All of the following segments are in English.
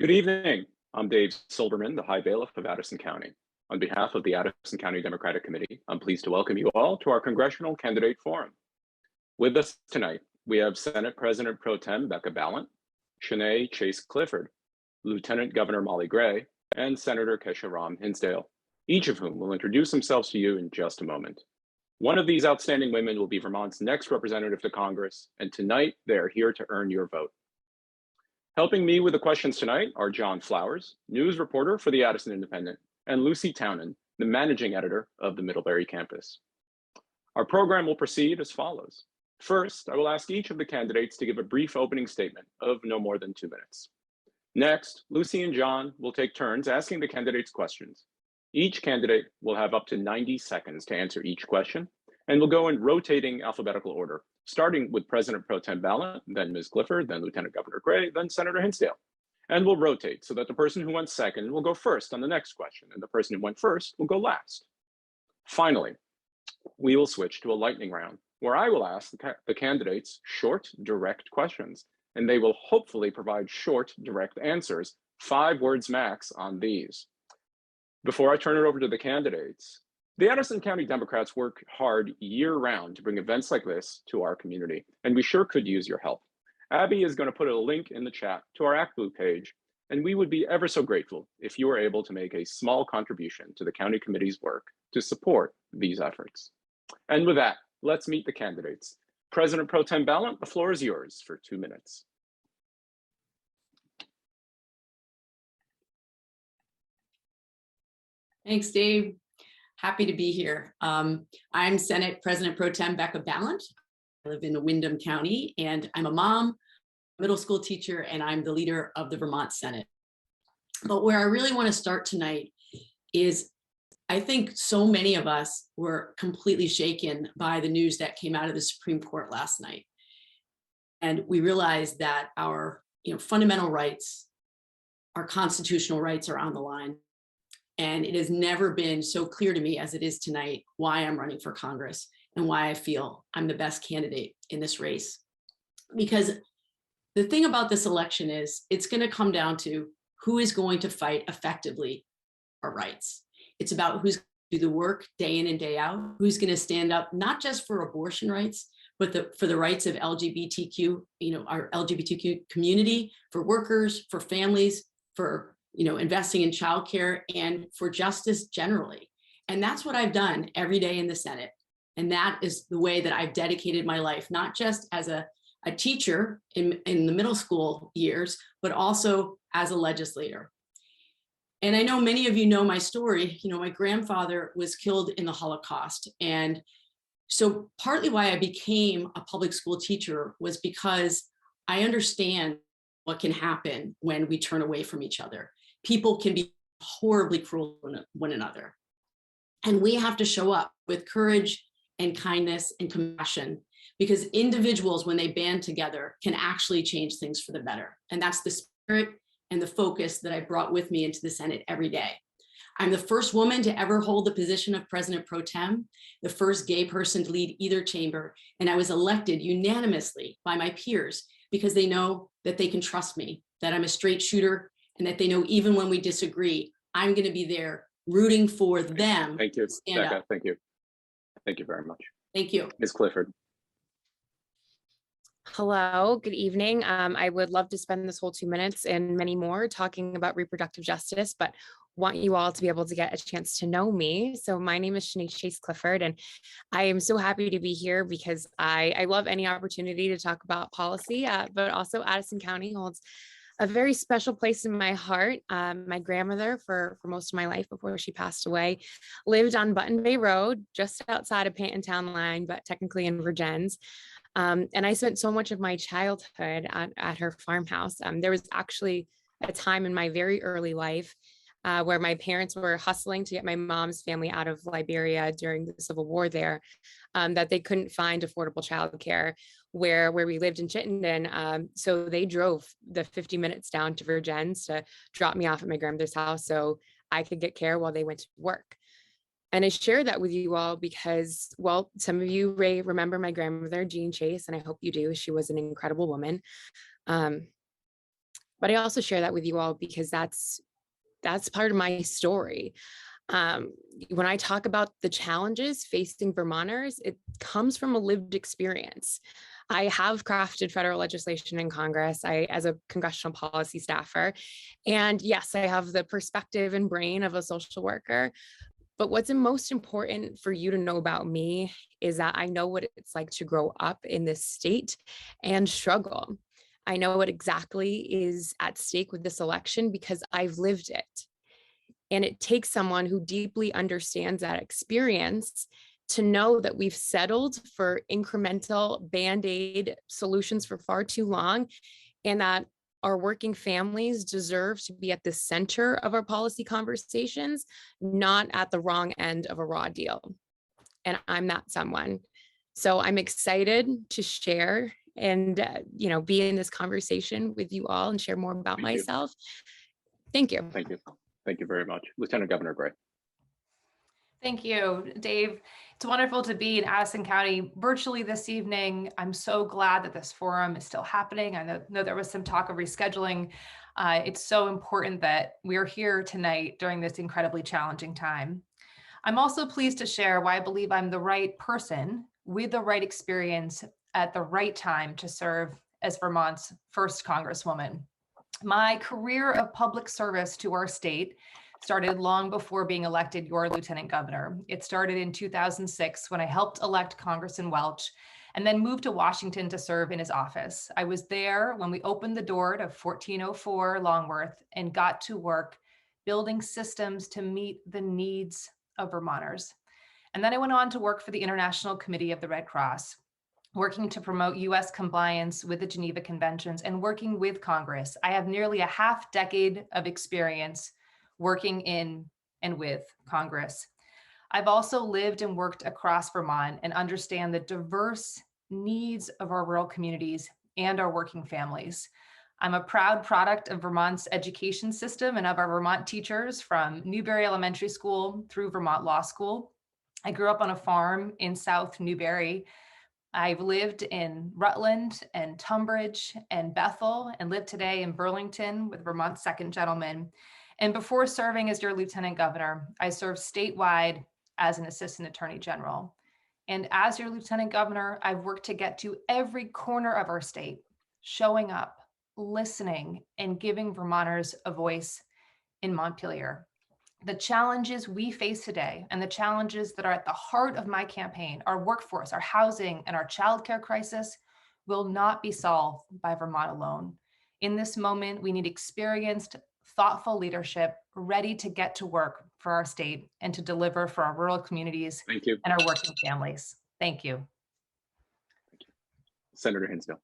Good evening. I'm Dave Silberman, the High Bailiff of Addison County. On behalf of the Addison County Democratic Committee, I'm pleased to welcome you all to our Congressional Candidate Forum. With us tonight, we have Senate President Pro Tem Becca Balint, Shanae Chase Clifford, Lieutenant Governor Molly Gray, and Senator Kesha Ram Hinsdale, each of whom will introduce themselves to you in just a moment. One of these outstanding women will be Vermont's next representative to Congress, and tonight they are here to earn your vote. Helping me with the questions tonight are John Flowers, news reporter for the Addison Independent, and Lucy Townend, the managing editor of the Middlebury campus. Our program will proceed as follows. First, I will ask each of the candidates to give a brief opening statement of no more than 2 minutes. Next, Lucy and John will take turns asking the candidates questions. Each candidate will have up to 90 seconds to answer each question, and will go in rotating alphabetical order, starting with President Pro Tem Balint, then Ms. Clifford, then Lieutenant Governor Gray, then Senator Hinsdale. And we'll rotate so that the person who went second will go first on the next question, and the person who went first will go last. Finally, we will switch to a lightning round, where I will ask the candidates short, direct questions, and they will hopefully provide short, direct answers, 5 words max on these. Before I turn it over to the candidates, the Addison County Democrats work hard year-round to bring events like this to our community, and we sure could use your help. Abby is going to put a link in the chat to our ActBlue page, and we would be ever so grateful if you were able to make a small contribution to the county committee's work to support these efforts. And with that, let's meet the candidates. President Pro Tem Balint, the floor is yours for 2 minutes. Thanks, Dave. Happy to be here. I'm Senate President Pro Tem Becca Balint. I live in Windham County, and I'm a mom, middle school teacher, and I'm the leader of the Vermont Senate. But where I really want to start tonight is I think so many of us were completely shaken by the news that came out of the Supreme Court last night. And we realized that our fundamental rights, our constitutional rights are on the line. And it has never been so clear to me as it is tonight why I'm running for Congress and why I feel I'm the best candidate in this race. Because the thing about this election is it's going to come down to who is going to fight effectively for our rights. It's about who's going to do the work day in and day out, who's going to stand up not just for abortion rights, but for the rights of LGBTQ, our LGBTQ community, for workers, for families, for investing in childcare, and for justice generally. And that's what I've done every day in the Senate. And that is the way that I've dedicated my life, not just as a teacher in the middle school years, but also as a legislator. And I know many of you know my story. My grandfather was killed in the Holocaust. And so partly why I became a public school teacher was because I understand what can happen when we turn away from each other. People can be horribly cruel to one another. And we have to show up with courage and kindness and compassion, because individuals, when they band together, can actually change things for the better. And that's the spirit and the focus that I brought with me into the Senate every day. I'm the first woman to ever hold the position of President Pro Tem, the first gay person to lead either chamber, and I was elected unanimously by my peers because they know that they can trust me, that I'm a straight shooter, and that they know even when we disagree, I'm going to be there rooting for them. Thank you, Becca. Thank you. Thank you very much. Thank you. Ms. Clifford. Hello, good evening. I would love to spend this whole 2 minutes and many more talking about reproductive justice, but want you all to be able to get a chance to know me. So my name is Shanice Chase Clifford, and I am so happy to be here because I love any opportunity to talk about policy, but also Addison County holds a very special place in my heart. My grandmother, for most of my life before she passed away, lived on Button Bay Road, just outside of Panton Town Line, but technically in Virgins. And I spent so much of my childhood at her farmhouse. There was actually a time in my very early life where my parents were hustling to get my mom's family out of Liberia during the Civil War there, that they couldn't find affordable childcare where we lived in Chittenden. So they drove the 50 minutes down to Virgins to drop me off at my grandmother's house so I could get care while they went to work. And I share that with you all because, well, some of you may remember my grandmother, Jean Chase, and I hope you do. She was an incredible woman. But I also share that with you all because that's part of my story. When I talk about the challenges facing Vermonters, it comes from a lived experience. I have crafted federal legislation in Congress as a congressional policy staffer. And yes, I have the perspective and brain of a social worker. But what's most important for you to know about me is that I know what it's like to grow up in this state and struggle. I know what exactly is at stake with this election because I've lived it. And it takes someone who deeply understands that experience to know that we've settled for incremental Band-Aid solutions for far too long, and that our working families deserve to be at the center of our policy conversations, not at the wrong end of a raw deal. And I'm that someone. So I'm excited to share and be in this conversation with you all and share more about myself. Thank you. Thank you. Thank you very much. Lieutenant Governor Gray. Thank you, Dave. It's wonderful to be in Addison County virtually this evening. I'm so glad that this forum is still happening. I know there was some talk of rescheduling. It's so important that we are here tonight during this incredibly challenging time. I'm also pleased to share why I believe I'm the right person with the right experience at the right time to serve as Vermont's first Congresswoman. My career of public service to our state started long before being elected your Lieutenant Governor. It started in 2006 when I helped elect Congressman Welch and then moved to Washington to serve in his office. I was there when we opened the door to 1404 Longworth and got to work building systems to meet the needs of Vermonters. And then I went on to work for the International Committee of the Red Cross, working to promote US compliance with the Geneva Conventions and working with Congress. I have nearly a half decade of experience working in and with Congress. I've also lived and worked across Vermont and understand the diverse needs of our rural communities and our working families. I'm a proud product of Vermont's education system and of our Vermont teachers from Newberry Elementary School through Vermont Law School. I grew up on a farm in South Newberry. I've lived in Rutland and Tunbridge and Bethel and live today in Burlington with Vermont's 2nd Gentleman. And before serving as your Lieutenant Governor, I served statewide as an Assistant Attorney General. And as your Lieutenant Governor, I've worked to get to every corner of our state, showing up, listening, and giving Vermonters a voice in Montpelier. The challenges we face today and the challenges that are at the heart of my campaign, our workforce, our housing, and our childcare crisis, will not be solved by Vermont alone. In this moment, we need experienced, thoughtful leadership ready to get to work for our state and to deliver for our rural communities and our working families. Thank you. Thank you. Senator Hinsdale.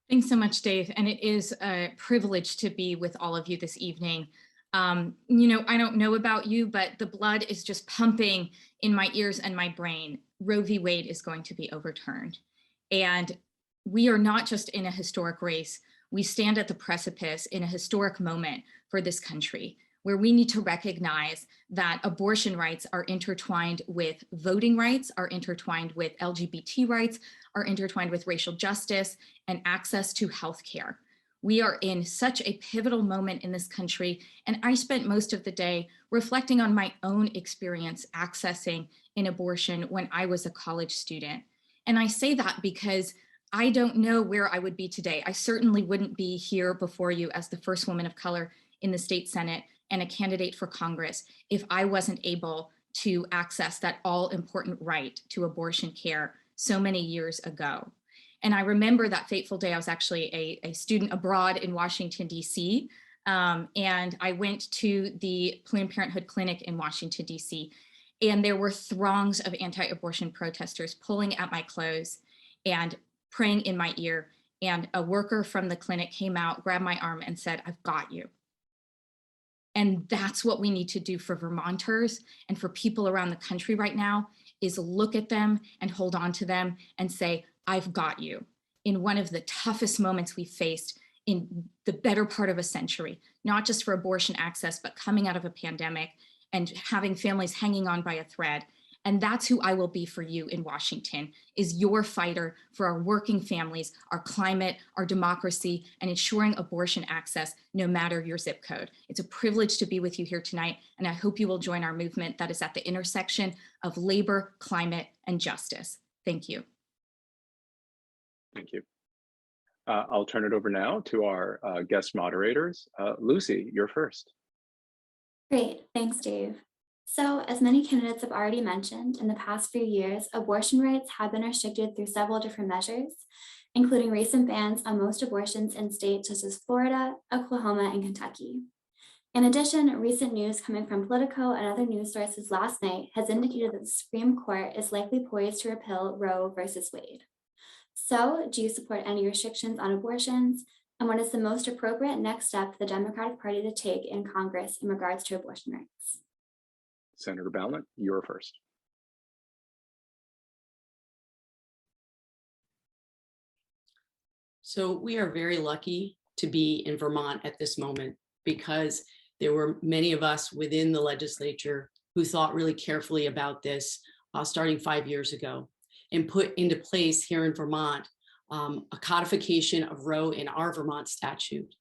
Thanks so much, Dave. And it is a privilege to be with all of you this evening. I don't know about you, but the blood is just pumping in my ears and my brain. Roe v. Wade is going to be overturned. And we are not just in a historic race. We stand at the precipice in a historic moment for this country, where we need to recognize that abortion rights are intertwined with voting rights, are intertwined with LGBT rights, are intertwined with racial justice and access to healthcare. We are in such a pivotal moment in this country, and I spent most of the day reflecting on my own experience accessing an abortion when I was a college student. And I say that because I don't know where I would be today. I certainly wouldn't be here before you as the first woman of color in the state Senate and a candidate for Congress if I wasn't able to access that all important right to abortion care so many years ago. And I remember that fateful day. I was actually a student abroad in Washington, D.C. And I went to the Planned Parenthood clinic in Washington, D.C. And there were throngs of anti-abortion protesters pulling at my clothes and praying in my ear. And a worker from the clinic came out, grabbed my arm and said, "I've got you." And that's what we need to do for Vermonters and for people around the country right now, is look at them and hold on to them and say, "I've got you," in one of the toughest moments we faced in the better part of a century, not just for abortion access, but coming out of a pandemic and having families hanging on by a thread. And that's who I will be for you in Washington, is your fighter for our working families, our climate, our democracy, and ensuring abortion access no matter your zip code. It's a privilege to be with you here tonight, and I hope you will join our movement that is at the intersection of labor, climate, and justice. Thank you. Thank you. I'll turn it over now to our guest moderators. Lucy, you're first. Great, thanks, Dave. So, as many candidates have already mentioned, in the past few years, abortion rights have been restricted through several different measures, including recent bans on most abortions in states such as Florida, Oklahoma, and Kentucky. In addition, recent news coming from Politico and other news sources last night has indicated that the Supreme Court is likely poised to repeal Roe versus Wade. So, do you support any restrictions on abortions? And what is the most appropriate next step for the Democratic Party to take in Congress in regards to abortion rights? Senator Ballant, you're first. So we are very lucky to be in Vermont at this moment, because there were many of us within the legislature who thought really carefully about this starting 5 years ago, and put into place here in Vermont a codification of Roe in our Vermont statute,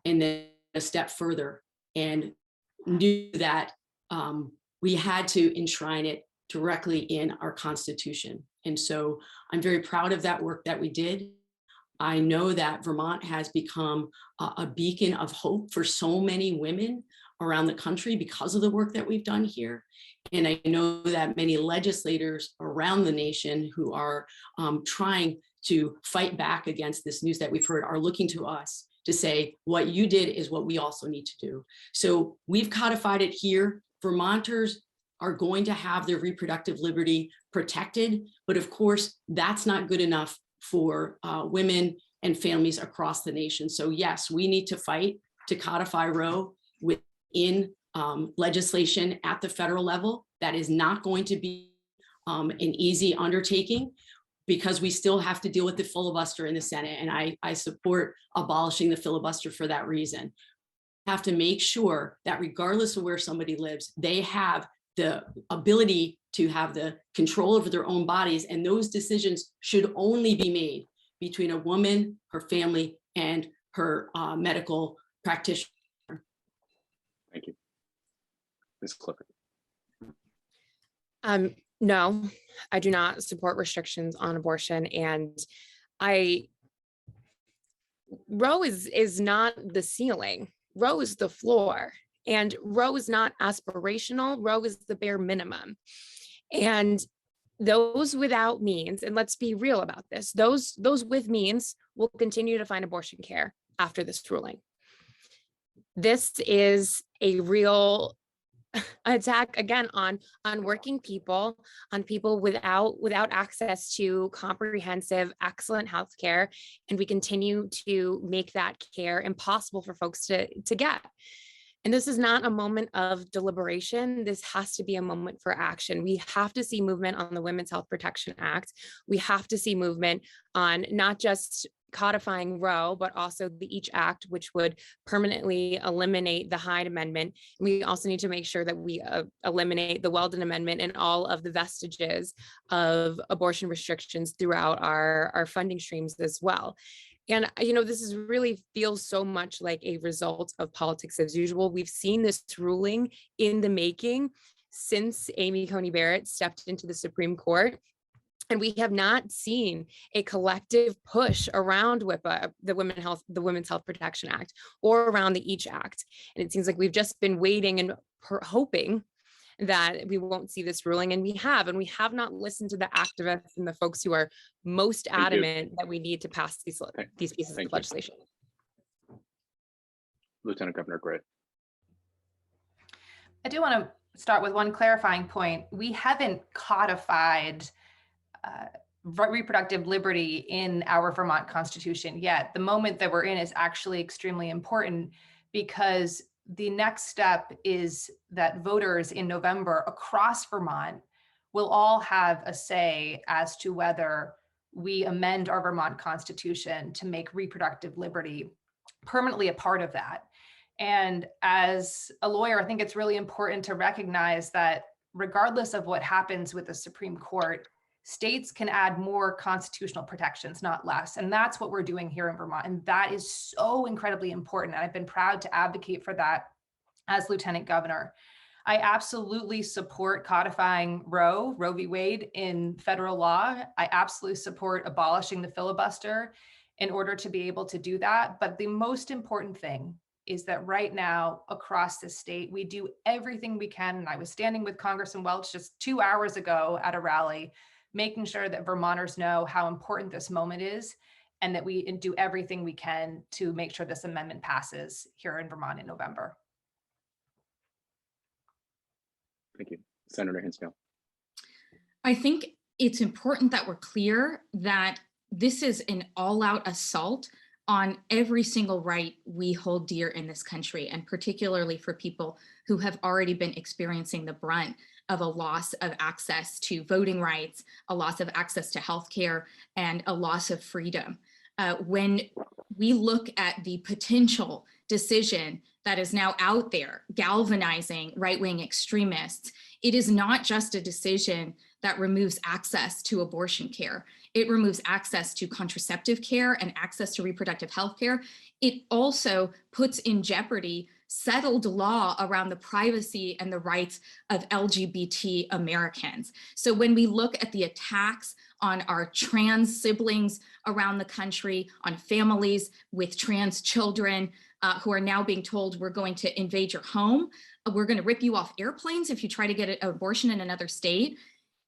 and then a step further, and knew that we had to enshrine it directly in our Constitution. And so I'm very proud of that work that we did. I know that Vermont has become a beacon of hope for so many women around the country because of the work that we've done here. And I know that many legislators around the nation who are trying to fight back against this news that we've heard are looking to us to say, what you did is what we also need to do. So we've codified it here. Vermonters are going to have their reproductive liberty protected, but of course, that's not good enough for women and families across the nation. So yes, we need to fight to codify Roe within legislation at the federal level. That is not going to be an easy undertaking, because we still have to deal with the filibuster in the Senate. And I support abolishing the filibuster for that reason. We have to make sure that regardless of where somebody lives, they have the ability to have the control over their own bodies. And those decisions should only be made between a woman, her family, and her medical practitioner. Thank you. Ms. Clifford. No, I do not support restrictions on abortion. And Roe is not the ceiling. Roe is the floor. And Roe is not aspirational. Roe is the bare minimum. And those without means, and let's be real about this, those with means will continue to find abortion care after this ruling. This is a real attack again on working people, on people without access to comprehensive, excellent health care, and we continue to make that care impossible for folks to get. And this is not a moment of deliberation. This has to be a moment for action. We have to see movement on the Women's Health Protection Act. We have to see movement on not just codifying Roe, but also the EACH Act, which would permanently eliminate the Hyde Amendment. We also need to make sure that we eliminate the Weldon Amendment and all of the vestiges of abortion restrictions throughout our funding streams as well. And, this is really feels so much like a result of politics as usual. We've seen this ruling in the making since Amy Coney Barrett stepped into the Supreme Court. And we have not seen a collective push around WIPA, the Women's Health Protection Act, or around the EACH Act. And it seems like we've just been waiting and hoping that we won't see this ruling, and we have not listened to the activists and the folks who are most adamant that we need to pass these pieces of legislation. Lieutenant Governor Gray. I do want to start with one clarifying point. We haven't codified reproductive liberty in our Vermont Constitution yet. The moment that we're in is actually extremely important, because the next step is that voters in November across Vermont will all have a say as to whether we amend our Vermont Constitution to make reproductive liberty permanently a part of that. And as a lawyer, I think it's really important to recognize that regardless of what happens with the Supreme Court, states can add more constitutional protections, not less. And that's what we're doing here in Vermont. And that is so incredibly important. And I've been proud to advocate for that as Lieutenant Governor. I absolutely support codifying Roe v. Wade in federal law. I absolutely support abolishing the filibuster in order to be able to do that. But the most important thing is that right now across the state, we do everything we can. And I was standing with Congressman Welch just 2 hours ago at a rally, making sure that Vermonters know how important this moment is and that we do everything we can to make sure this amendment passes here in Vermont in November. Thank you. Senator Hinsdale. I think it's important that we're clear that this is an all-out assault on every single right we hold dear in this country, and particularly for people who have already been experiencing the brunt of a loss of access to voting rights, a loss of access to healthcare, and a loss of freedom. When we look at the potential decision that is now out there galvanizing right-wing extremists, it is not just a decision that removes access to abortion care. It removes access to contraceptive care and access to reproductive health care. It also puts in jeopardy settled law around the privacy and the rights of LGBT Americans. So when we look at the attacks on our trans siblings around the country, on families with trans children who are now being told we're going to invade your home, we're going to rip you off airplanes if you try to get an abortion in another state.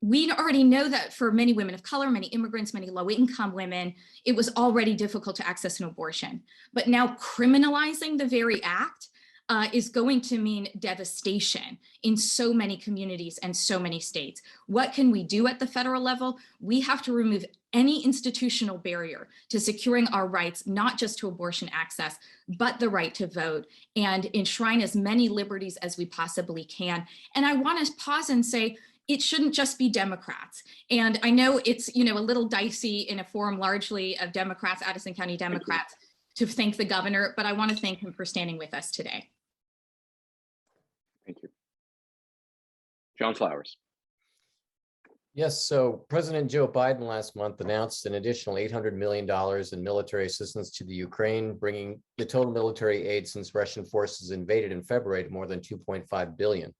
We already know that for many women of color, many immigrants, many low-income women, it was already difficult to access an abortion. But now criminalizing the very act is going to mean devastation in so many communities and so many states. What can we do at the federal level? We have to remove any institutional barrier to securing our rights, not just to abortion access, but the right to vote, and enshrine as many liberties as we possibly can. And I want to pause and say, it shouldn't just be Democrats. And I know it's, a little dicey in a forum largely of Democrats, Addison County Democrats, to thank the governor, but I want to thank him for standing with us today. Thank you. John Flowers. Yes, so President Joe Biden last month announced an additional $800 million in military assistance to the Ukraine, bringing the total military aid since Russian forces invaded in February to more than $2.5 billion.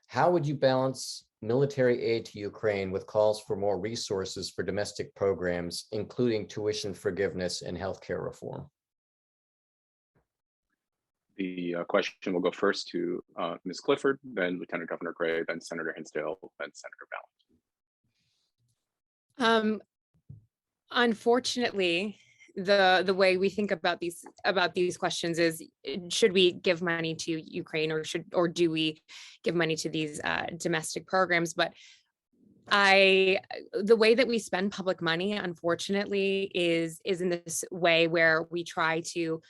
How would you balance military aid to Ukraine with calls for more resources for domestic programs, including tuition forgiveness and healthcare reform? The question will go first to Ms. Clifford, then Lieutenant Governor Gray, then Senator Hinsdale, then Senator Ballant. Unfortunately, the way we think about these questions is, should we give money to Ukraine, or do we give money to these domestic programs? But the way that we spend public money, unfortunately, is in this way where we try to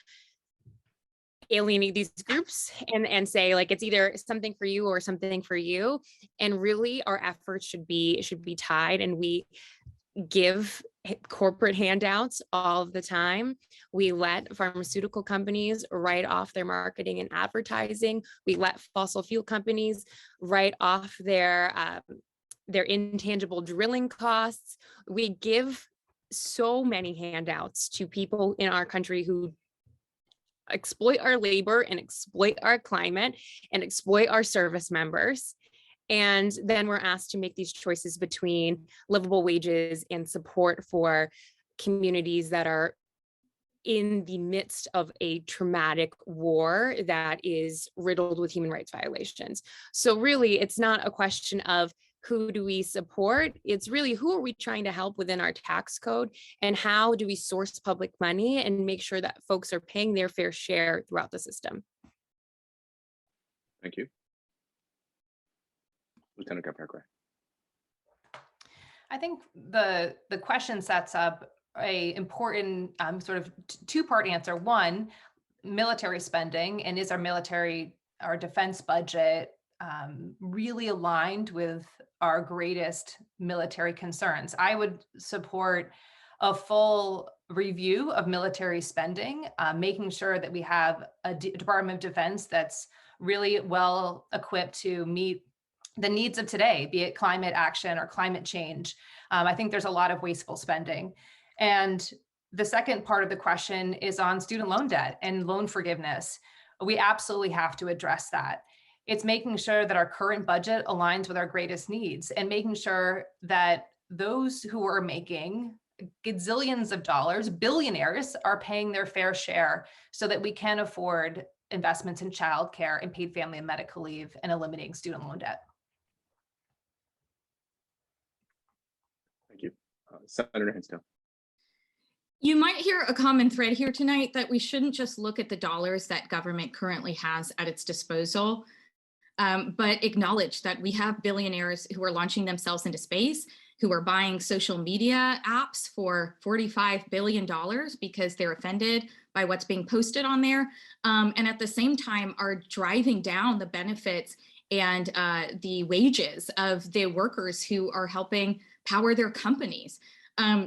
alienate these groups and say, like, it's either something for you or something for you. And really our efforts should be tied, and we give corporate handouts all the time. We let pharmaceutical companies write off their marketing and advertising. We let fossil fuel companies write off their intangible drilling costs. We give so many handouts to people in our country who exploit our labor and exploit our climate and exploit our service members. And then we're asked to make these choices between livable wages and support for communities that are in the midst of a traumatic war that is riddled with human rights violations. So really, it's not a question of who do we support? It's really, who are we trying to help within our tax code, and how do we source public money and make sure that folks are paying their fair share throughout the system? Thank you. Lieutenant Governor Gray. I think the question sets up a important sort of two-part answer. One, military spending, and is our defense budget really aligned with our greatest military concerns? I would support a full review of military spending, making sure that we have a Department of Defense that's really well equipped to meet the needs of today, be it climate action or climate change. I think there's a lot of wasteful spending. And the second part of the question is on student loan debt and loan forgiveness. We absolutely have to address that. It's making sure that our current budget aligns with our greatest needs and making sure that those who are making gazillions of dollars, billionaires, are paying their fair share so that we can afford investments in childcare and paid family and medical leave and eliminating student loan debt. Thank you. Senator Hinsdale. You might hear a common thread here tonight that we shouldn't just look at the dollars that government currently has at its disposal, but acknowledge that we have billionaires who are launching themselves into space, who are buying social media apps for $45 billion because they're offended by what's being posted on there, and at the same time are driving down the benefits and the wages of the workers who are helping power their companies.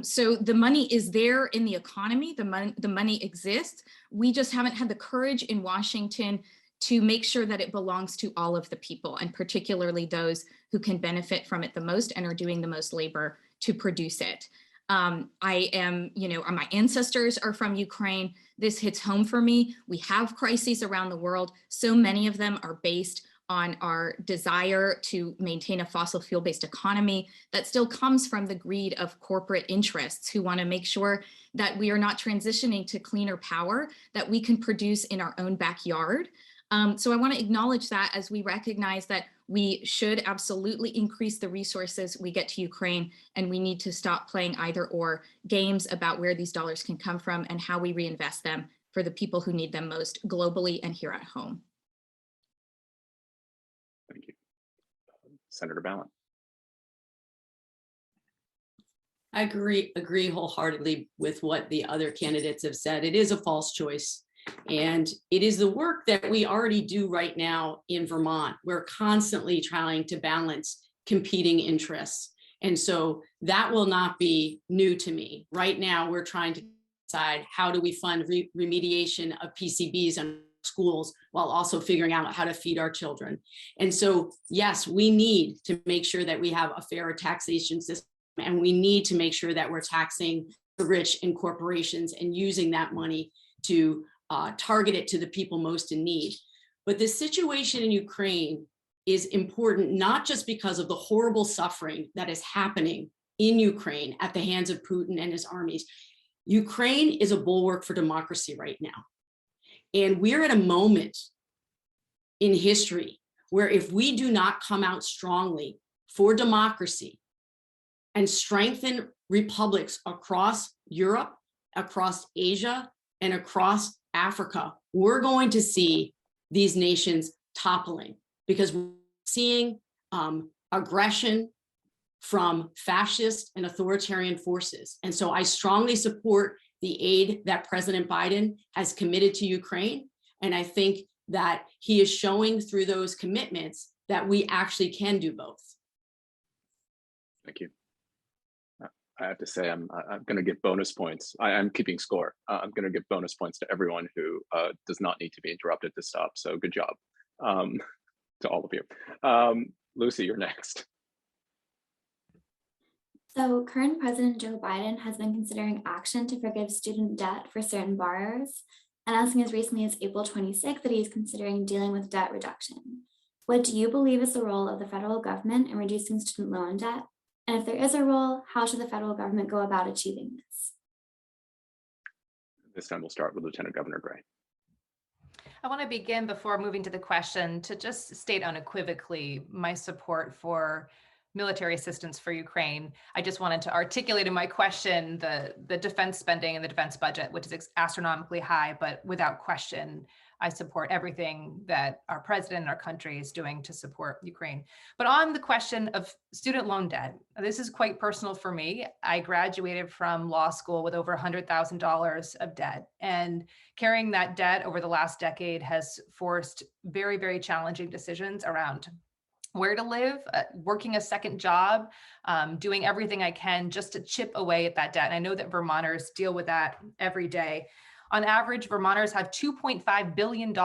So the money is there in the economy, the money exists. We just haven't had the courage in Washington to make sure that it belongs to all of the people, and particularly those who can benefit from it the most and are doing the most labor to produce it. I am, my ancestors are from Ukraine. This hits home for me. We have crises around the world. So many of them are based on our desire to maintain a fossil fuel-based economy that still comes from the greed of corporate interests who want to make sure that we are not transitioning to cleaner power that we can produce in our own backyard. So I want to acknowledge that as we recognize that we should absolutely increase the resources we get to Ukraine, and we need to stop playing either or games about where these dollars can come from and how we reinvest them for the people who need them most globally and here at home. Thank you. Senator Ballin. I agree wholeheartedly with what the other candidates have said. It is a false choice. And it is the work that we already do right now in Vermont. We're constantly trying to balance competing interests. And so that will not be new to me. Right now, we're trying to decide how do we fund remediation of PCBs in schools while also figuring out how to feed our children. And so, yes, we need to make sure that we have a fairer taxation system, and we need to make sure that we're taxing the rich and corporations and using that money to target it to the people most in need. But the situation in Ukraine is important, not just because of the horrible suffering that is happening in Ukraine at the hands of Putin and his armies. Ukraine is a bulwark for democracy right now. And we're at a moment in history where if we do not come out strongly for democracy and strengthen republics across Europe, across Asia, and across Africa, we're going to see these nations toppling because we're seeing aggression from fascist and authoritarian forces. And so I strongly support the aid that President Biden has committed to Ukraine. And I think that he is showing through those commitments that we actually can do both. Thank you. I have to say, I'm going to give bonus points. I'm keeping score. I'm going to give bonus points to everyone who does not need to be interrupted to stop. So good job to all of you. Lucy, you're next. So current President Joe Biden has been considering action to forgive student debt for certain borrowers, announcing as recently as April 26th that he is considering dealing with debt reduction. What do you believe is the role of the federal government in reducing student loan debt? And if there is a role, how should the federal government go about achieving this? This time we'll start with Lieutenant Governor Gray. I want to begin before moving to the question to just state unequivocally my support for military assistance for Ukraine. I just wanted to articulate in my question the defense spending and the defense budget, which is astronomically high, but without question, I support everything that our president and our country is doing to support Ukraine. But on the question of student loan debt, this is quite personal for me. I graduated from law school with over $100,000 of debt, and carrying that debt over the last decade has forced very, very challenging decisions around where to live, working a second job, doing everything I can just to chip away at that debt. And I know that Vermonters deal with that every day. On average, Vermonters have $2.5 billion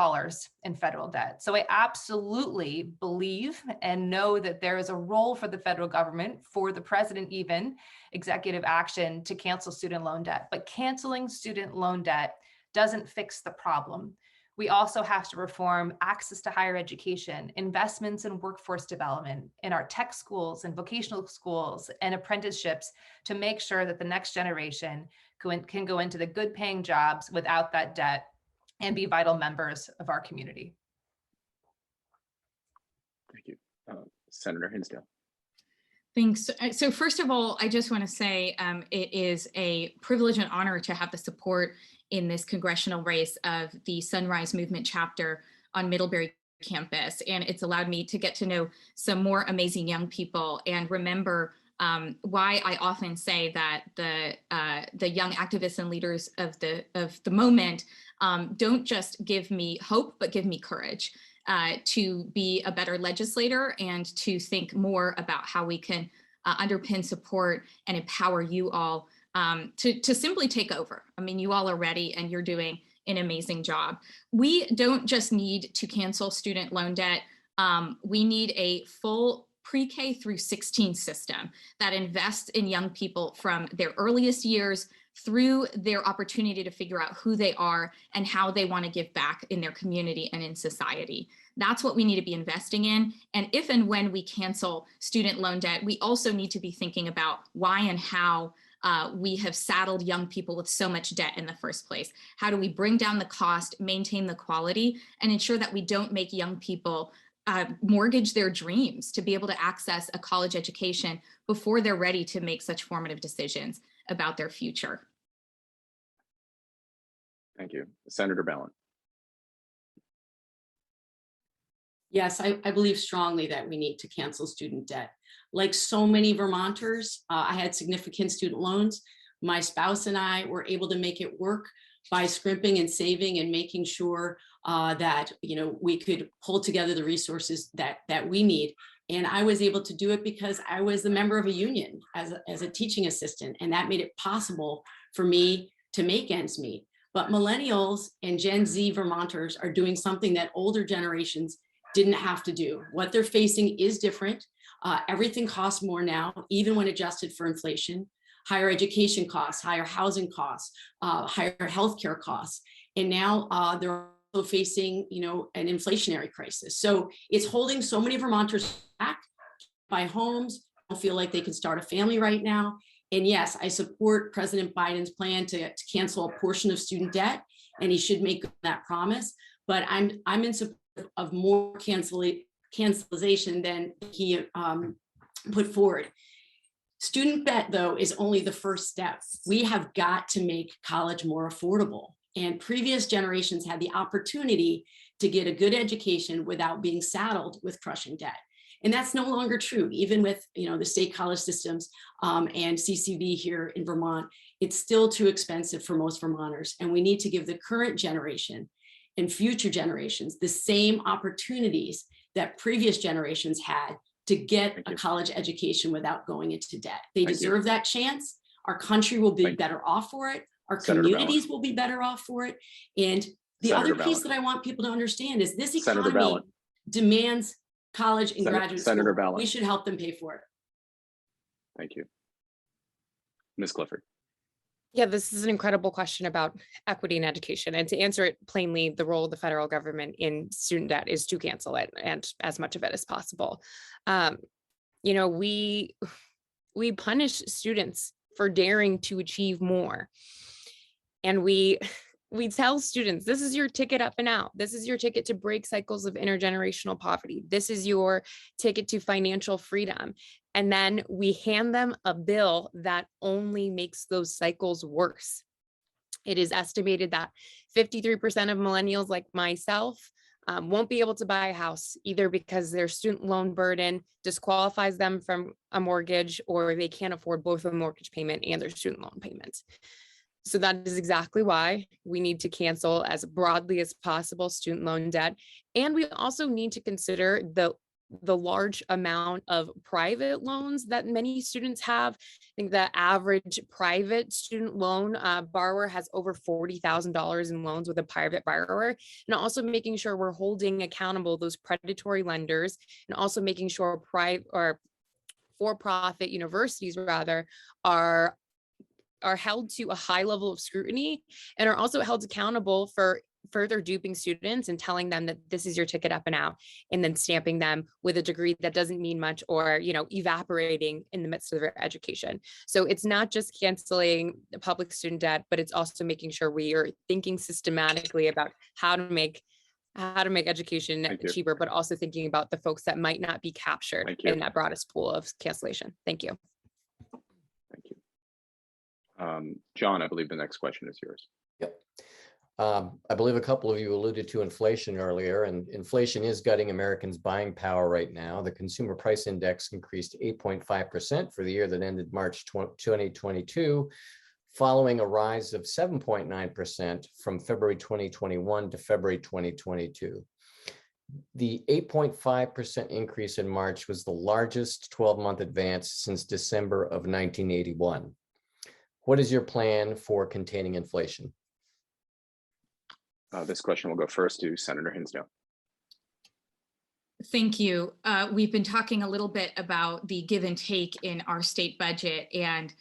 in federal debt. So I absolutely believe and know that there is a role for the federal government, for the president even, executive action to cancel student loan debt. But canceling student loan debt doesn't fix the problem. We also have to reform access to higher education, investments in workforce development, in our tech schools and vocational schools and apprenticeships to make sure that the next generation can go into the good paying jobs without that debt and be vital members of our community. Thank you. Senator Hinsdale. Thanks. So first of all, I just want to say it is a privilege and honor to have the support in this congressional race of the Sunrise Movement chapter on Middlebury campus. And it's allowed me to get to know some more amazing young people and remember why I often say that the young activists and leaders of the moment don't just give me hope, but give me courage to be a better legislator and to think more about how we can underpin, support, and empower you all to simply take over. I mean, you all are ready and you're doing an amazing job. We don't just need to cancel student loan debt. We need a full pre-K through 16 system that invests in young people from their earliest years through their opportunity to figure out who they are and how they want to give back in their community and in society. That's what we need to be investing in. And if and when we cancel student loan debt, we also need to be thinking about why and how we have saddled young people with so much debt in the first place. How do we bring down the cost, maintain the quality, and ensure that we don't make young people mortgage their dreams to be able to access a college education before they're ready to make such formative decisions about their future. Thank you. Senator Ballin. Yes, I believe strongly that we need to cancel student debt. Like so many Vermonters, I had significant student loans. My spouse and I were able to make it work by scrimping and saving and making sure that we could pull together the resources that we need. And I was able to do it because I was a member of a union as a teaching assistant, and that made it possible for me to make ends meet. But millennials and Gen Z Vermonters are doing something that older generations didn't have to do. What they're facing is different. Everything costs more now, even when adjusted for inflation. Higher education costs, higher housing costs, higher healthcare costs. And now they're also facing, an inflationary crisis. So it's holding so many Vermonters back, buy homes, don't feel like they can start a family right now. And yes, I support President Biden's plan to cancel a portion of student debt, and he should make that promise. But I'm in support of more cancellation than he put forward. Student debt, though, is only the first step. We have got to make college more affordable. And previous generations had the opportunity to get a good education without being saddled with crushing debt. And that's no longer true, even with the state college systems and CCV here in Vermont. It's still too expensive for most Vermonters. And we need to give the current generation and future generations the same opportunities that previous generations had to get a college education without going into debt. They deserve that chance. Our country will be better off for it. Our communities will be better off for it. And the other piece that I want people to understand is this economy demands college and graduate school. We should help them pay for it. Thank you. Ms. Clifford. Yeah, this is an incredible question about equity in education. And to answer it plainly, the role of the federal government in student debt is to cancel it, and as much of it as possible. We punish students for daring to achieve more. And we tell students, this is your ticket up and out. This is your ticket to break cycles of intergenerational poverty. This is your ticket to financial freedom. And then we hand them a bill that only makes those cycles worse. It is estimated that 53% of millennials like myself won't be able to buy a house, either because their student loan burden disqualifies them from a mortgage, or they can't afford both a mortgage payment and their student loan payment. So that is exactly why we need to cancel as broadly as possible student loan debt. And we also need to consider the the large amount of private loans that many students have. I think the average private student loan borrower has over $40,000 in loans with a private borrower, and also making sure we're holding accountable those predatory lenders, and also making sure private or for-profit universities rather are held to a high level of scrutiny and are also held accountable for further duping students and telling them that this is your ticket up and out, and then stamping them with a degree that doesn't mean much, or, you know, evaporating in the midst of their education. So it's not just canceling the public student debt, but it's also making sure we are thinking systematically about how to make education cheaper, but also thinking about the folks that might not be captured in that broadest pool of cancellation. Thank you. Thank you. John, I believe the next question is yours. Yep. I believe a couple of you alluded to inflation earlier, and inflation is gutting Americans' buying power right now. The Consumer Price Index increased 8.5% for the year that ended March 2022, following a rise of 7.9% from February 2021 to February 2022. The 8.5% increase in March was the largest 12-month advance since December of 1981. What is your plan for containing inflation? This question will go first to Senator Hinsdale. Thank you. We've been talking a little bit about the give and take in our state budget. And,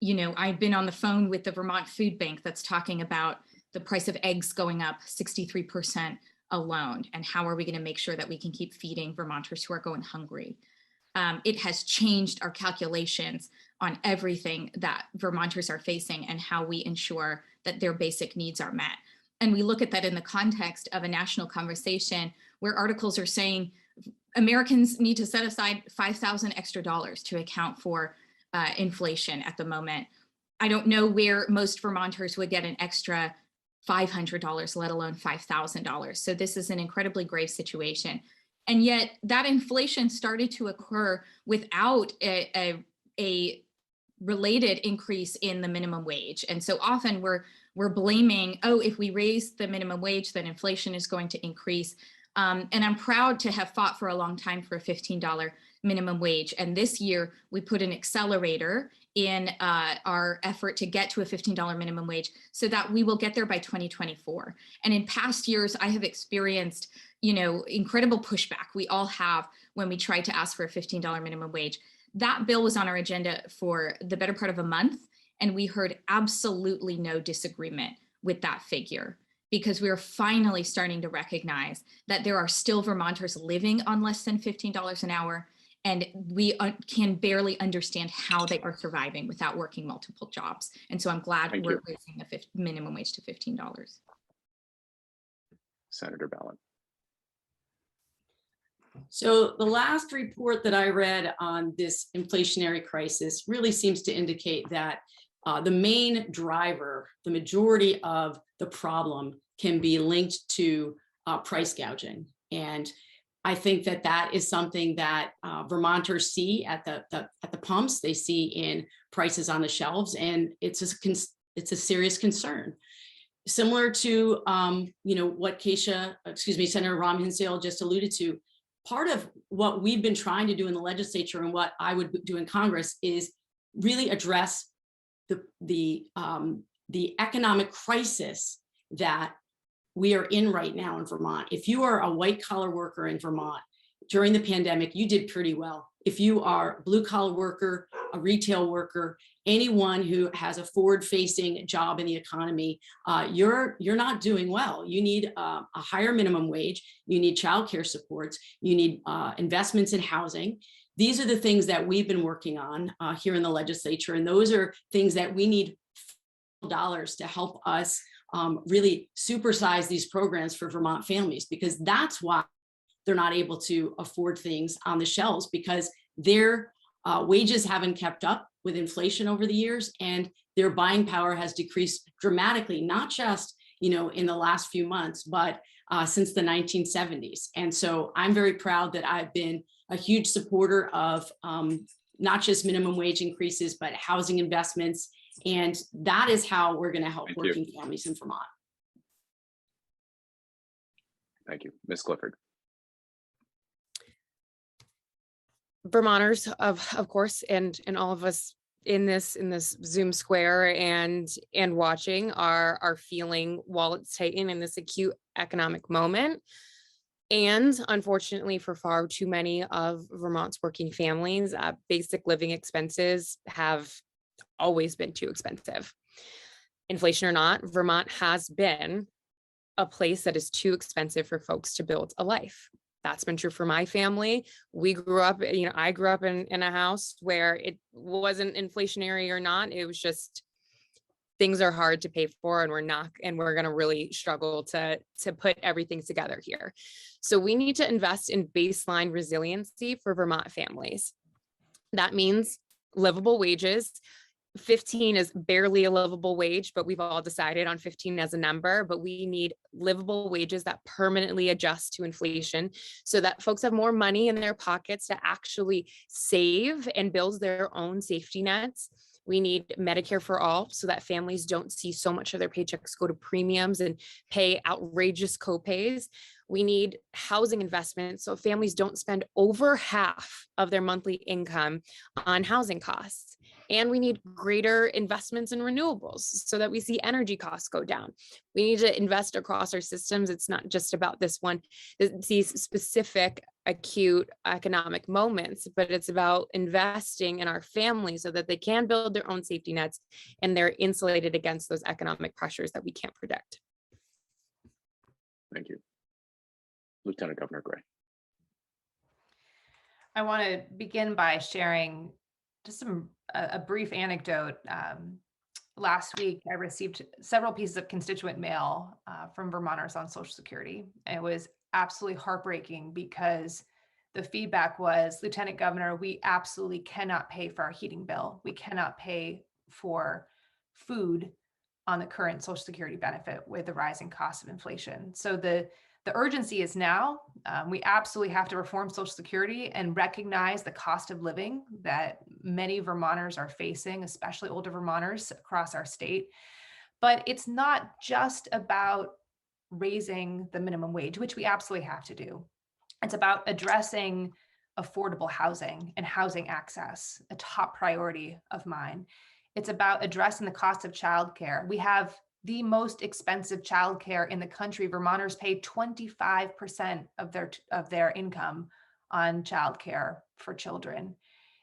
you know, I've been on the phone with the Vermont Food Bank that's talking about the price of eggs going up 63% alone. And how are we going to make sure that we can keep feeding Vermonters who are going hungry? It has changed our calculations on everything that Vermonters are facing and how we ensure that their basic needs are met. And we look at that in the context of a national conversation where articles are saying Americans need to set aside $5,000 extra to account for inflation at the moment. I don't know where most Vermonters would get an extra $500, let alone $5,000. So this is an incredibly grave situation. And yet that inflation started to occur without a related increase in the minimum wage. And so often we're blaming, oh, if we raise the minimum wage, then inflation is going to increase. And I'm proud to have fought for a long time for a $15 minimum wage. And this year we put an accelerator in our effort to get to a $15 minimum wage so that we will get there by 2024. And in past years, I have experienced, you know, incredible pushback. We all have when we try to ask for a $15 minimum wage. That bill was on our agenda for the better part of a month, and we heard absolutely no disagreement with that figure, because we are finally starting to recognize that there are still Vermonters living on less than $15 an hour, and we can barely understand how they are surviving without working multiple jobs. And so I'm glad we're raising the minimum wage to $15. Senator Ballin. So the last report that I read on this inflationary crisis really seems to indicate that the main driver, the majority of the problem, can be linked to price gouging. And I think that that is something that Vermonters see at the pumps. They see in prices on the shelves, and it's a serious concern. Similar to you know, what Senator Rom Hinsdale just alluded to. Part of what we've been trying to do in the legislature and what I would do in Congress is really address the economic crisis that we are in right now in Vermont. If you are a white collar worker in Vermont during the pandemic, you did pretty well. If you are a blue collar worker, a retail worker, anyone who has a forward facing job in the economy, you're not doing well. You need a higher minimum wage. You need childcare supports. You need investments in housing. These are the things that we've been working on here in the legislature. And those are things that we need dollars to help us really supersize these programs for Vermont families, because that's why they're not able to afford things on the shelves, because their wages haven't kept up with inflation over the years, and their buying power has decreased dramatically, not just, you know, in the last few months, but since the 1970s. And so I'm very proud that I've been a huge supporter of not just minimum wage increases, but housing investments. And that is how we're going to help working families in Vermont. Thank you. Ms. Clifford. Vermonters, of course, and all of us in this Zoom square and watching are feeling wallets tighten in this acute economic moment. And unfortunately, for far too many of Vermont's working families, basic living expenses have always been too expensive. Inflation or not, Vermont has been a place that is too expensive for folks to build a life. That's been true for my family. We grew up, I grew up in a house where it wasn't inflationary or not. It was just things are hard to pay for, and we're going to really struggle to put everything together here. So we need to invest in baseline resiliency for Vermont families. That means livable wages. 15 is barely a livable wage, but we've all decided on 15 as a number, but we need livable wages that permanently adjust to inflation so that folks have more money in their pockets to actually save and build their own safety nets. We need Medicare for all so that families don't see so much of their paychecks go to premiums and pay outrageous copays. We need housing investments so families don't spend over half of their monthly income on housing costs. And we need greater investments in renewables so that we see energy costs go down. We need to invest across our systems. It's not just about these specific acute economic moments, but it's about investing in our families so that they can build their own safety nets and they're insulated against those economic pressures that we can't predict. Thank you. Lieutenant Governor Gray. I want to begin by sharing just a brief anecdote. Last week, I received several pieces of constituent mail from Vermonters on Social Security. It was absolutely heartbreaking because the feedback was, Lieutenant Governor, we absolutely cannot pay for our heating bill. We cannot pay for food on the current Social Security benefit with the rising cost of inflation. So the urgency is now. We absolutely have to reform Social Security and recognize the cost of living that many Vermonters are facing, especially older Vermonters across our state. But it's not just about raising the minimum wage, which we absolutely have to do. It's about addressing affordable housing and housing access, a top priority of mine. It's about addressing the cost of childcare. We have the most expensive childcare in the country. Vermonters pay 25% of their income on childcare for children.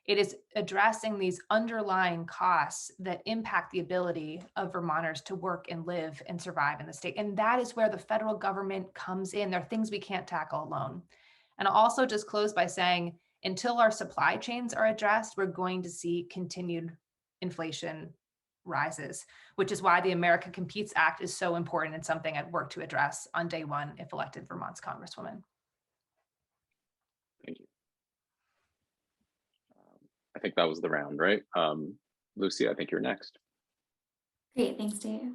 It is addressing these underlying costs that impact the ability of Vermonters to work and live and survive in the state. And that is where the federal government comes in. There are things we can't tackle alone. And I'll also just close by saying, until our supply chains are addressed, we're going to see continued inflation rises, which is why the America Competes Act is so important and something I'd work to address on day one if elected Vermont's Congresswoman. Thank you. I think that was the round, right? Lucy, I think you're next. Great, thanks, Dave.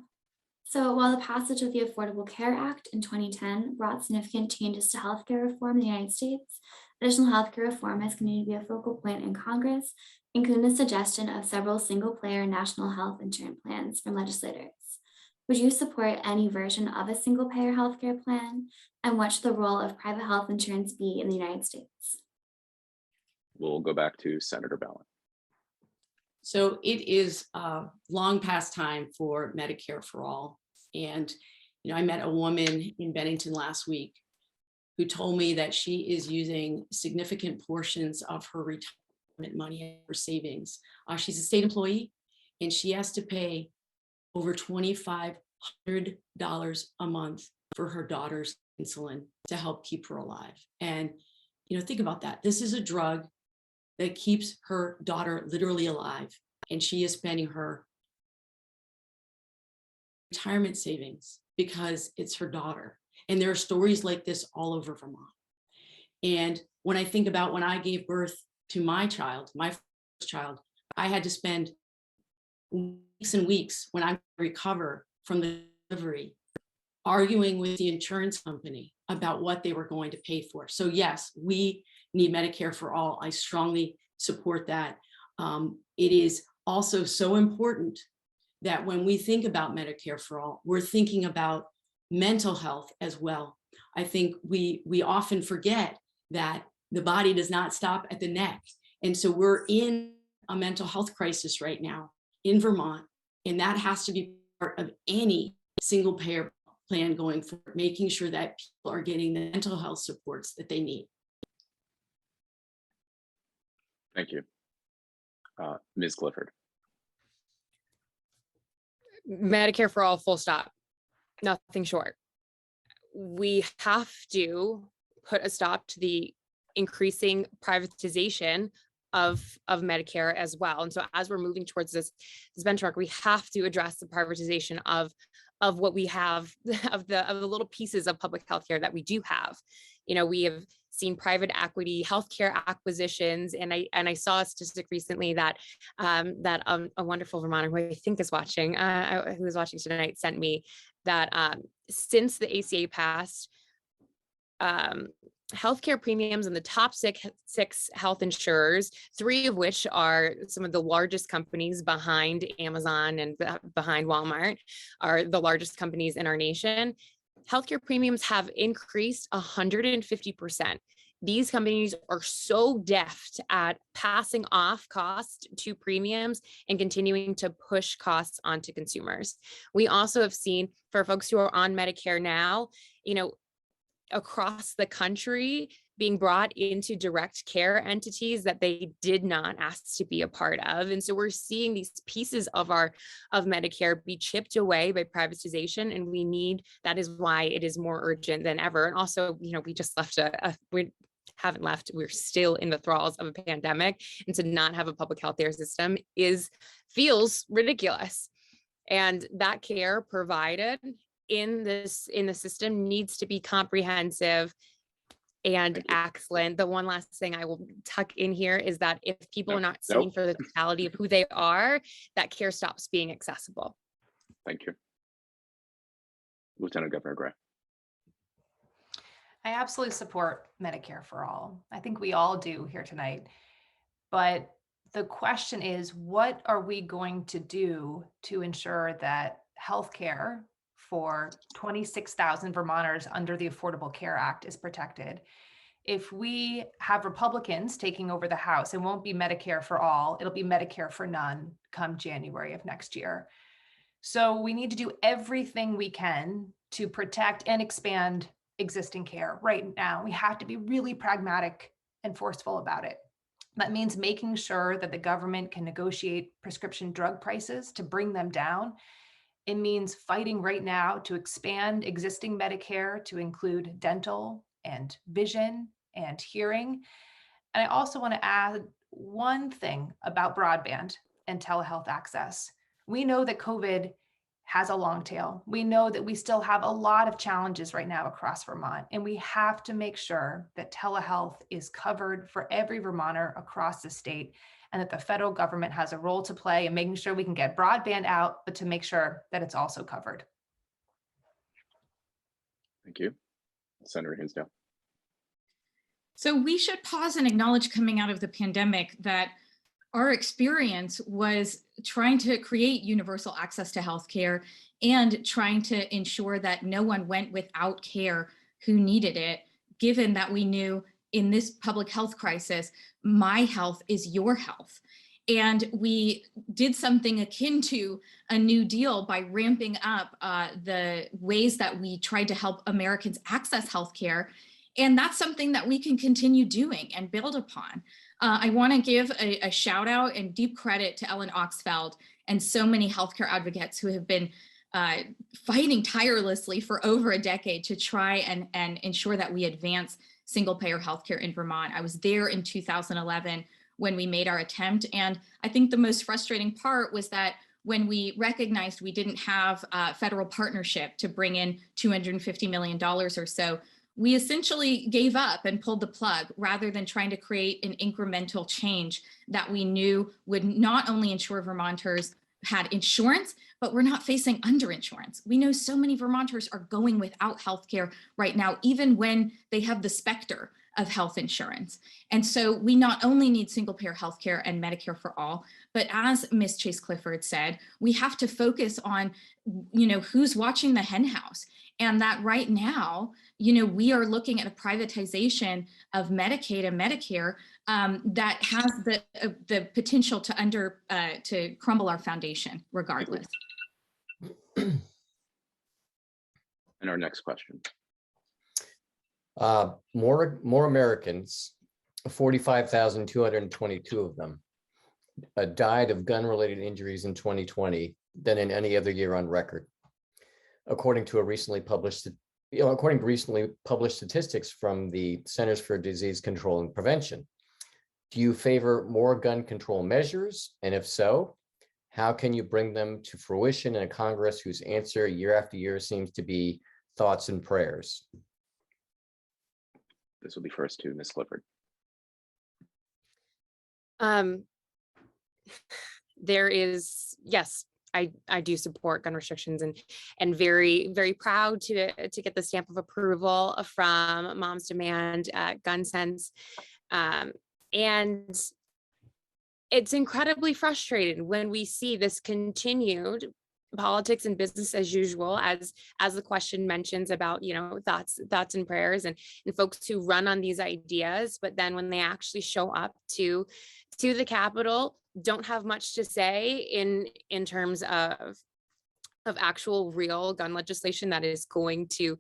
So while the passage of the Affordable Care Act in 2010 brought significant changes to healthcare reform in the United States, additional healthcare reform has continued to be a focal point in Congress, including the suggestion of several single-payer national health insurance plans from legislators. Would you support any version of a single-payer healthcare plan? And what should the role of private health insurance be in the United States? We'll go back to Senator Ballin. So it is long past time for Medicare for all. And I met a woman in Bennington last week who told me that she is using significant portions of her retirement money for savings. She's a state employee and she has to pay over $2,500 a month for her daughter's insulin to help keep her alive. And think about that. This is a drug that keeps her daughter literally alive, and she is spending her retirement savings because it's her daughter. And there are stories like this all over Vermont. And when I think about when I gave birth to my child, my first child, I had to spend weeks and weeks when I recover from the delivery arguing with the insurance company about what they were going to pay for. So yes, we need Medicare for all. I strongly support that. It is also so important that when we think about Medicare for all, we're thinking about mental health as well. I think we often forget that the body does not stop at the neck. And so we're in a mental health crisis right now in Vermont, and that has to be part of any single payer plan going forward, making sure that people are getting the mental health supports that they need. Thank you. Ms. Clifford. Medicare for all, full stop, nothing short. We have to put a stop to the increasing privatization of Medicare as well. And so as we're moving towards this benchmark, we have to address the privatization of what we have, of the little pieces of public health care that we do have. You know, we have seen private equity healthcare acquisitions, and I saw a statistic recently that a wonderful Vermonter who I think is watching, who is watching tonight, sent me that since the ACA passed, healthcare premiums in the top six health insurers, 3 of which are some of the largest companies behind Amazon and behind Walmart, are the largest companies in our nation. Healthcare premiums have increased 150%. These companies are so deft at passing off cost to premiums and continuing to push costs onto consumers. We also have seen, for folks who are on Medicare now, you know, across the country being brought into direct care entities that they did not ask to be a part of. And so we're seeing these pieces of Medicare be chipped away by privatization, and we need, that is why it is more urgent than ever. And also, you know, we just left we haven't left, we're still in the thralls of a pandemic, and to not have a public health care system feels ridiculous. And that care provided in the system needs to be comprehensive and excellent. The one last thing I will tuck in here is that if people are not seen for the totality of who they are, that care stops being accessible. Thank you. Lieutenant Governor Gray. I absolutely support Medicare for all. I think we all do here tonight. But the question is, what are we going to do to ensure that healthcare for 26,000 Vermonters under the Affordable Care Act is protected? If we have Republicans taking over the House, it won't be Medicare for all, it'll be Medicare for none come January of next year. So we need to do everything we can to protect and expand existing care right now. We have to be really pragmatic and forceful about it. That means making sure that the government can negotiate prescription drug prices to bring them down. It means fighting right now to expand existing Medicare to include dental and vision and hearing. And I also want to add one thing about broadband and telehealth access. We know that COVID has a long tail. We know that we still have a lot of challenges right now across Vermont, and we have to make sure that telehealth is covered for every Vermonter across the state, and that the federal government has a role to play in making sure we can get broadband out, but to make sure that it's also covered. Thank you. Senator Hinsdale. So we should pause and acknowledge, coming out of the pandemic, that our experience was trying to create universal access to healthcare and trying to ensure that no one went without care who needed it, given that we knew in this public health crisis, my health is your health. And we did something akin to a New Deal by ramping up the ways that we tried to help Americans access healthcare. And that's something that we can continue doing and build upon. I want to give a shout out and deep credit to Ellen Oxfeld and so many healthcare advocates who have been fighting tirelessly for over a decade to try and ensure that we advance single payer healthcare in Vermont. I was there in 2011 when we made our attempt. And I think the most frustrating part was that when we recognized we didn't have a federal partnership to bring in $250 million or so, we essentially gave up and pulled the plug rather than trying to create an incremental change that we knew would not only ensure Vermonters had insurance, but we're not facing underinsurance. We know so many Vermonters are going without healthcare right now, even when they have the specter of health insurance. And so we not only need single payer healthcare and Medicare for all, but as Ms. Chase Clifford said, we have to focus on, who's watching the hen house. And that right now, you know, we are looking at a privatization of Medicaid and Medicare that has the potential to crumble our foundation regardless. And our next question. More Americans, 45,222 of them, died of gun-related injuries in 2020 than in any other year on record, according to recently published statistics from the Centers for Disease Control and Prevention. Do you favor more gun control measures? And if so, how can you bring them to fruition in a Congress whose answer year after year seems to be thoughts and prayers? This will be first to Ms. Clifford. There is, yes, I do support gun restrictions and very, very proud to get the stamp of approval from Moms Demand Gun Sense. And it's incredibly frustrating when we see this continued politics and business as usual, as the question mentions about, you know, thoughts and prayers and folks who run on these ideas, but then when they actually show up to the Capitol, don't have much to say in terms of actual real gun legislation that is going to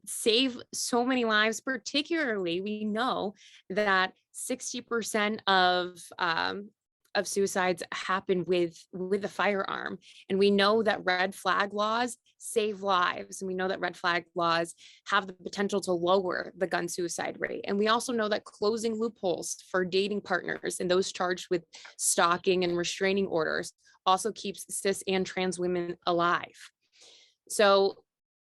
save so many lives. Particularly, we know that 60% of suicides happen with a firearm. And we know that red flag laws save lives. And we know that red flag laws have the potential to lower the gun suicide rate. And we also know that closing loopholes for dating partners and those charged with stalking and restraining orders also keeps cis and trans women alive. So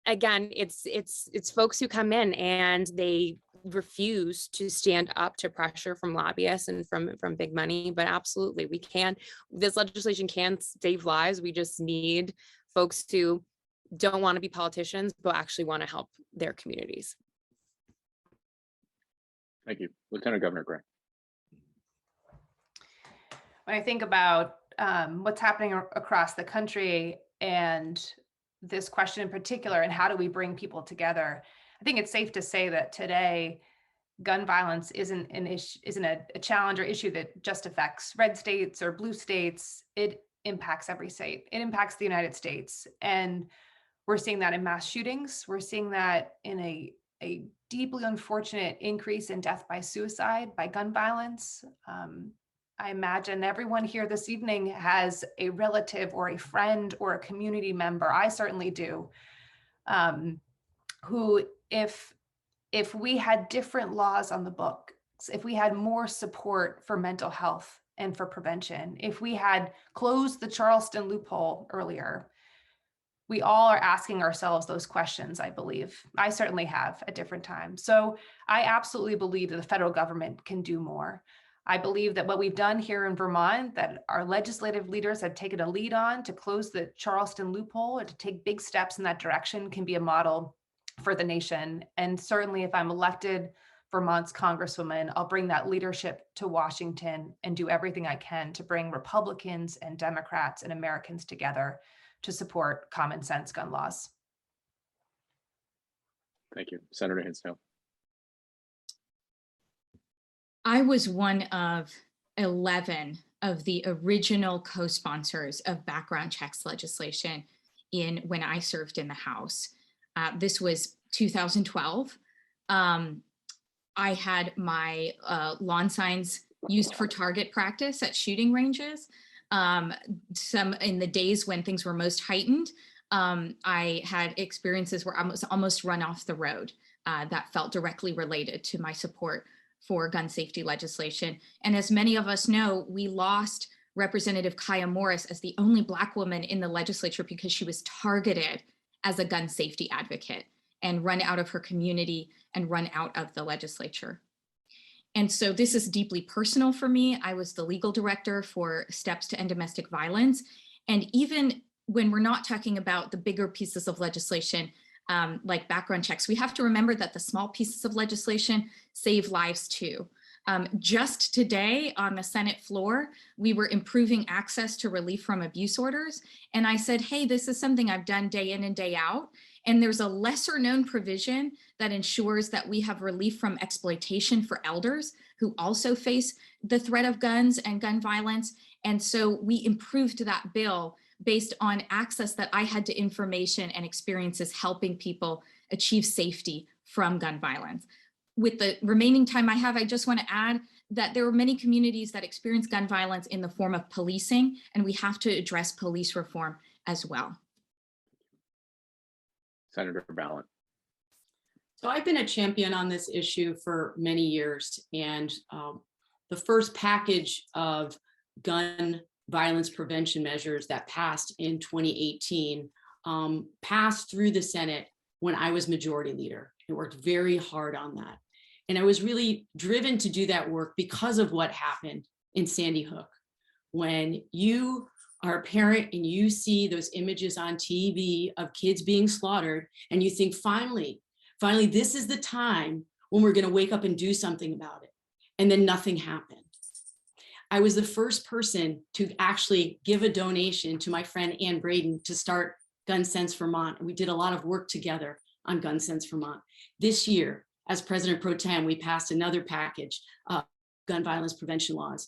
again, it's folks who come in and they refuse to stand up to pressure from lobbyists and from big money. But absolutely, this legislation can save lives. We just need folks who don't want to be politicians, but actually want to help their communities. Thank you. Lieutenant Governor Gray. When I think about what's happening across the country and this question in particular, and how do we bring people together, I think it's safe to say that today, gun violence isn't a challenge or issue that just affects red states or blue states. It impacts every state. It impacts the United States. And we're seeing that in mass shootings. We're seeing that in a deeply unfortunate increase in death by suicide, by gun violence. I imagine everyone here this evening has a relative or a friend or a community member, I certainly do, who if we had different laws on the books, if we had more support for mental health and for prevention, if we had closed the Charleston loophole earlier, we all are asking ourselves those questions, I believe. I certainly have at different times. So I absolutely believe that the federal government can do more. I believe that what we've done here in Vermont, that our legislative leaders have taken a lead on to close the Charleston loophole and to take big steps in that direction, can be a model for the nation. And certainly if I'm elected Vermont's Congresswoman, I'll bring that leadership to Washington and do everything I can to bring Republicans and Democrats and Americans together to support common sense gun laws. Thank you. Senator Hinsdale. I was one of 11 of the original co-sponsors of background checks legislation when I served in the House. This was 2012. I had my lawn signs used for target practice at shooting ranges. Some in the days when things were most heightened, I had experiences where I was almost run off the road that felt directly related to my support for gun safety legislation. And as many of us know, we lost Representative Kaya Morris as the only Black woman in the legislature because she was targeted as a gun safety advocate and run out of her community and run out of the legislature. And so this is deeply personal for me. I was the legal director for Steps to End Domestic Violence. And even when we're not talking about the bigger pieces of legislation, like background checks, we have to remember that the small pieces of legislation save lives too. Just today on the Senate floor, we were improving access to relief from abuse orders. And I said, hey, this is something I've done day in and day out. And there's a lesser known provision that ensures that we have relief from exploitation for elders who also face the threat of guns and gun violence. And so we improved that bill based on access that I had to information and experiences helping people achieve safety from gun violence. With the remaining time I have, I just want to add that there are many communities that experience gun violence in the form of policing, and we have to address police reform as well. Senator Ballant. So I've been a champion on this issue for many years, and the first package of gun violence prevention measures that passed in 2018 passed through the Senate when I was majority leader. I worked very hard on that. And I was really driven to do that work because of what happened in Sandy Hook. When you are a parent and you see those images on TV of kids being slaughtered, and you think, finally, this is the time when we're going to wake up and do something about it. And then nothing happened. I was the first person to actually give a donation to my friend Ann Braden to start Gun Sense Vermont. And we did a lot of work together on Gun Sense Vermont. This year, as President Pro Tem, we passed another package of gun violence prevention laws,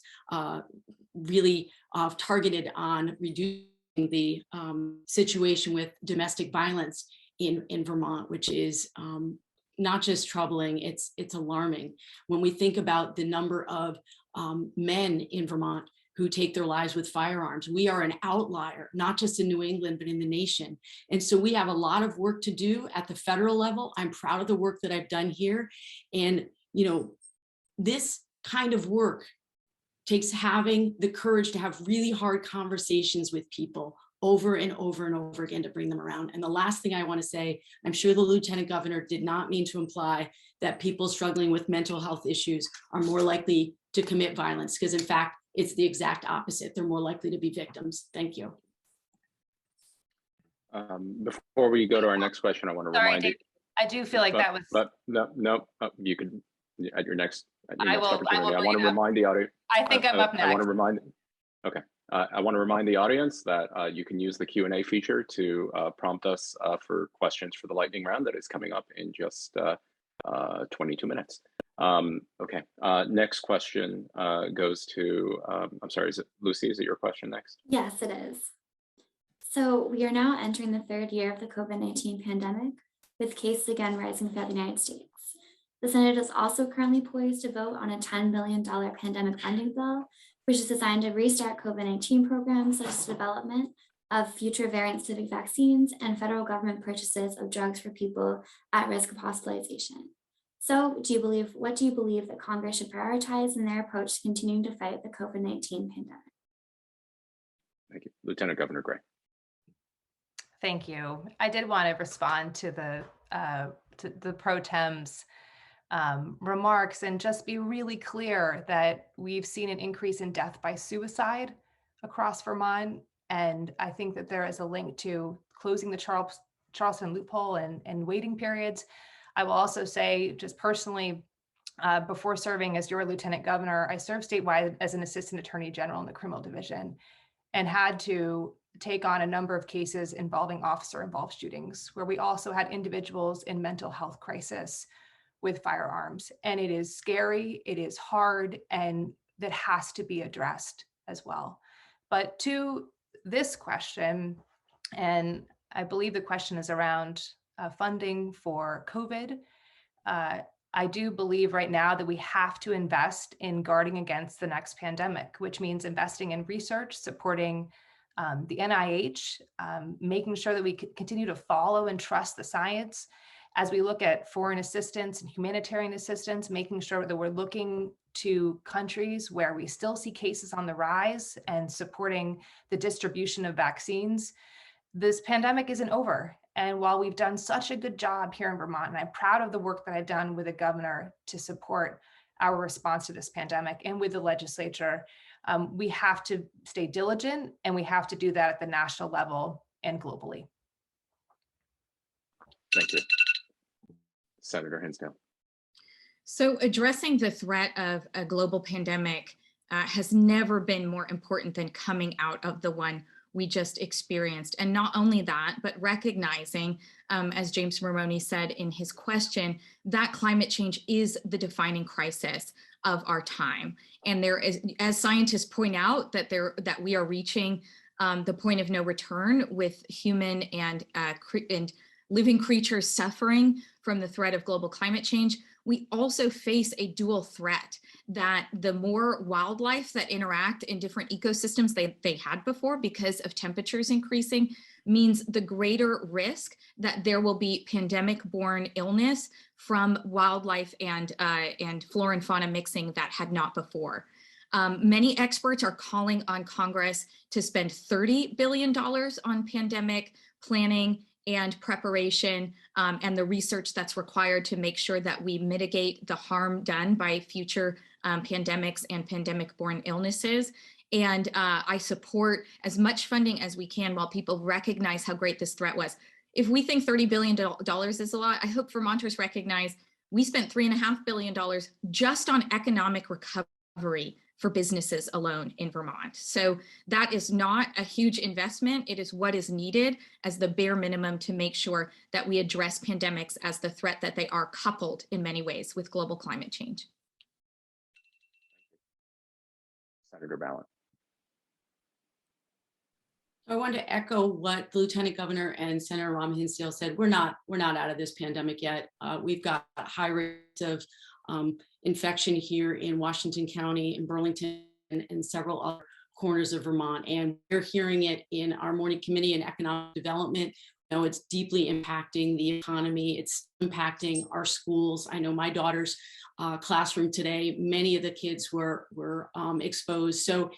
really targeted on reducing the situation with domestic violence in Vermont, which is not just troubling, it's alarming. When we think about the number of men in Vermont who take their lives with firearms, we are an outlier, not just in New England, but in the nation. And so we have a lot of work to do at the federal level. I'm proud of the work that I've done here. And, this kind of work takes having the courage to have really hard conversations with people over and over and over again to bring them around. And the last thing I want to say, I'm sure the Lieutenant Governor did not mean to imply that people struggling with mental health issues are more likely to commit violence, because in fact, it's the exact opposite. They're more likely to be victims. Thank you. Before we go to our next question, I want to remind you. I do feel like that was. But no, you can at your next. I will I want to remind the audience. I think I'm up next. I want to remind. Okay. I want to remind the audience that you can use the Q&A feature to prompt us for questions for the lightning round that is coming up in just 22 minutes. Okay, next question goes to, I'm sorry, is it Lucy, is it your question next? Yes, it is. So we are now entering the third year of the COVID-19 pandemic, with cases again rising throughout the United States. The Senate is also currently poised to vote on a $10 billion pandemic funding bill, which is designed to restart COVID-19 programs such as development of future variant-specific vaccines and federal government purchases of drugs for people at risk of hospitalization. So what do you believe that Congress should prioritize in their approach to continuing to fight the COVID-19 pandemic? Thank you. Lieutenant Governor Gray. Thank you. I did want to respond to the Pro Tem's remarks and just be really clear that we've seen an increase in death by suicide across Vermont. And I think that there is a link to closing the Charleston loophole and waiting periods. I will also say, just personally, before serving as your Lieutenant Governor, I served statewide as an Assistant Attorney General in the Criminal Division and had to take on a number of cases involving officer-involved shootings, where we also had individuals in mental health crisis with firearms. And it is scary, it is hard, and that has to be addressed as well. But to this question, and I believe the question is around funding for COVID. I do believe right now that we have to invest in guarding against the next pandemic, which means investing in research, supporting the NIH, making sure that we continue to follow and trust the science as we look at foreign assistance and humanitarian assistance, making sure that we're looking to countries where we still see cases on the rise and supporting the distribution of vaccines. This pandemic isn't over. And while we've done such a good job here in Vermont, and I'm proud of the work that I've done with the governor to support our response to this pandemic and with the legislature, we have to stay diligent, and we have to do that at the national level and globally. Thank you. Senator Hinsdale. So addressing the threat of a global pandemic has never been more important than coming out of the one we just experienced. And not only that, but recognizing, as James Maroney said in his question, that climate change is the defining crisis of our time. And there is, as scientists point out, that we are reaching the point of no return with human and living creatures suffering from the threat of global climate change. We also face a dual threat that the more wildlife that interact in different ecosystems they had before because of temperatures increasing means the greater risk that there will be pandemic-borne illness from wildlife and flora and fauna mixing that had not before. Many experts are calling on Congress to spend $30 billion on pandemic planning and preparation and the research that's required to make sure that we mitigate the harm done by future pandemics and pandemic-borne illnesses. And I support as much funding as we can while people recognize how great this threat was. If we think $30 billion is a lot, I hope Vermonters recognize we spent $3.5 billion just on economic recovery for businesses alone in Vermont. So that is not a huge investment. It is what is needed as the bare minimum to make sure that we address pandemics as the threat that they are, coupled in many ways with global climate change. Senator Ballant. I wanted to echo what the Lieutenant Governor and Senator Rahm Hinsdale said. We're not out of this pandemic yet. We've got high rates of infection here in Washington County, in Burlington, and several other corners of Vermont. And we're hearing it in our morning committee in economic development. You know, it's deeply impacting the economy. It's impacting our schools. I know my daughter's classroom today, many of the kids were exposed. So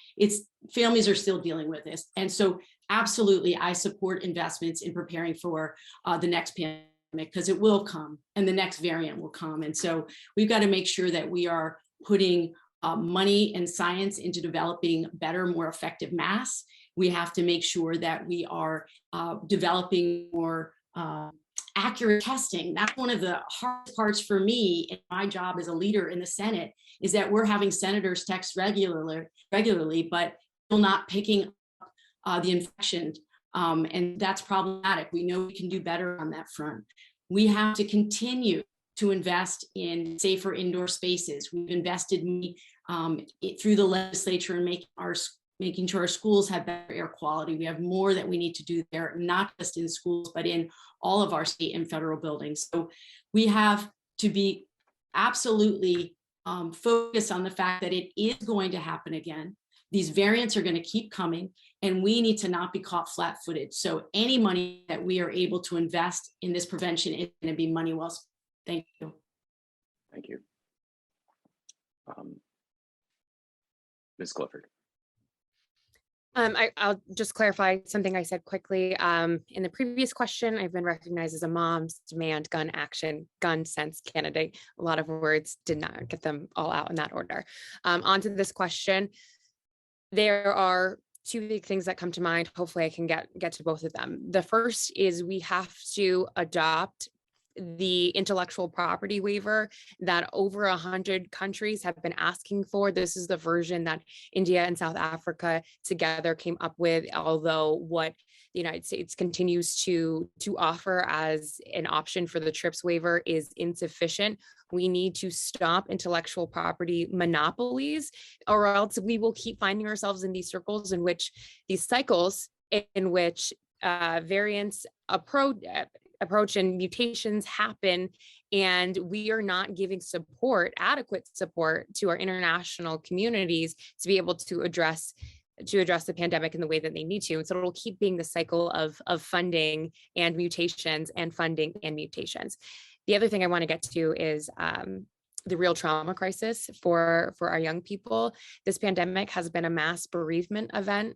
families are still dealing with this. And so absolutely, I support investments in preparing for the next pandemic, because it will come and the next variant will come. And so we've got to make sure that we are putting money and science into developing better, more effective masks. We have to make sure that we are developing more accurate testing. That's one of the hardest parts for me in my job as a leader in the Senate, is that we're having senators text regularly, but still not picking up the infection. And that's problematic. We know we can do better on that front. We have to continue to invest in safer indoor spaces. We've invested through the legislature in making sure our schools have better air quality. We have more that we need to do there, not just in schools, but in all of our state and federal buildings. So we have to be absolutely focused on the fact that it is going to happen again. These variants are going to keep coming, and we need to not be caught flat-footed. So any money that we are able to invest in this prevention is going to be money well spent. Thank you. Thank you. Ms. Clifford. I'll just clarify something I said quickly. In the previous question, I've been recognized as a mom's demand gun action gun sense candidate. A lot of words, did not get them all out in that order. Onto this question. There are two big things that come to mind. Hopefully I can get to both of them. The first is we have to adopt the intellectual property waiver that over 100 countries have been asking for. This is the version that India and South Africa together came up with, although what the United States continues to offer as an option for the TRIPS waiver is insufficient. We need to stop intellectual property monopolies, or else we will keep finding ourselves in these circles in which these cycles in which variants approach and mutations happen, and we are not giving adequate support to our international communities to be able to address the pandemic in the way that they need to. And so it'll keep being the cycle of funding and mutations and funding and mutations. The other thing I want to get to is the real trauma crisis for our young people. This pandemic has been a mass bereavement event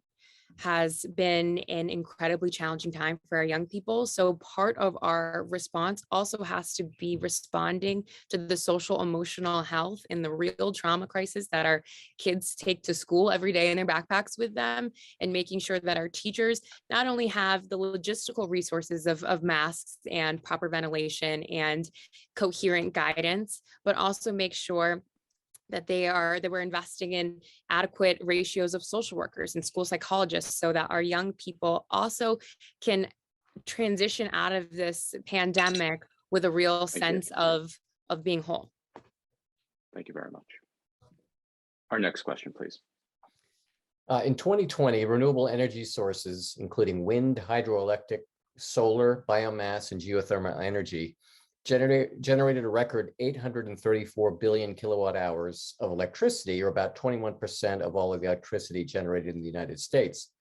has been an incredibly challenging time for our young people. So part of our response also has to be responding to the social emotional health and the real trauma crisis that our kids take to school every day in their backpacks with them, and making sure that our teachers not only have the logistical resources of masks and proper ventilation and coherent guidance, but also make sure that we're investing in adequate ratios of social workers and school psychologists so that our young people also can transition out of this pandemic with a real sense of being whole. Thank you very much. Our next question, please. In 2020, renewable energy sources, including wind, hydroelectric, solar, biomass, and geothermal energy, generated a record 834 billion kilowatt hours of electricity, or about 21% of all of the electricity generated in the United States.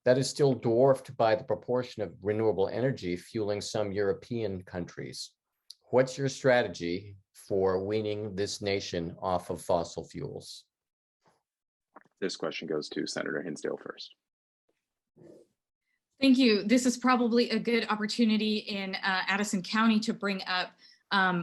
That is still dwarfed by the proportion of renewable energy fueling some European countries. What's your strategy for weaning this nation off of fossil fuels? This question goes to Senator Hinsdale first. Thank you. This is probably a good opportunity in Addison County to bring up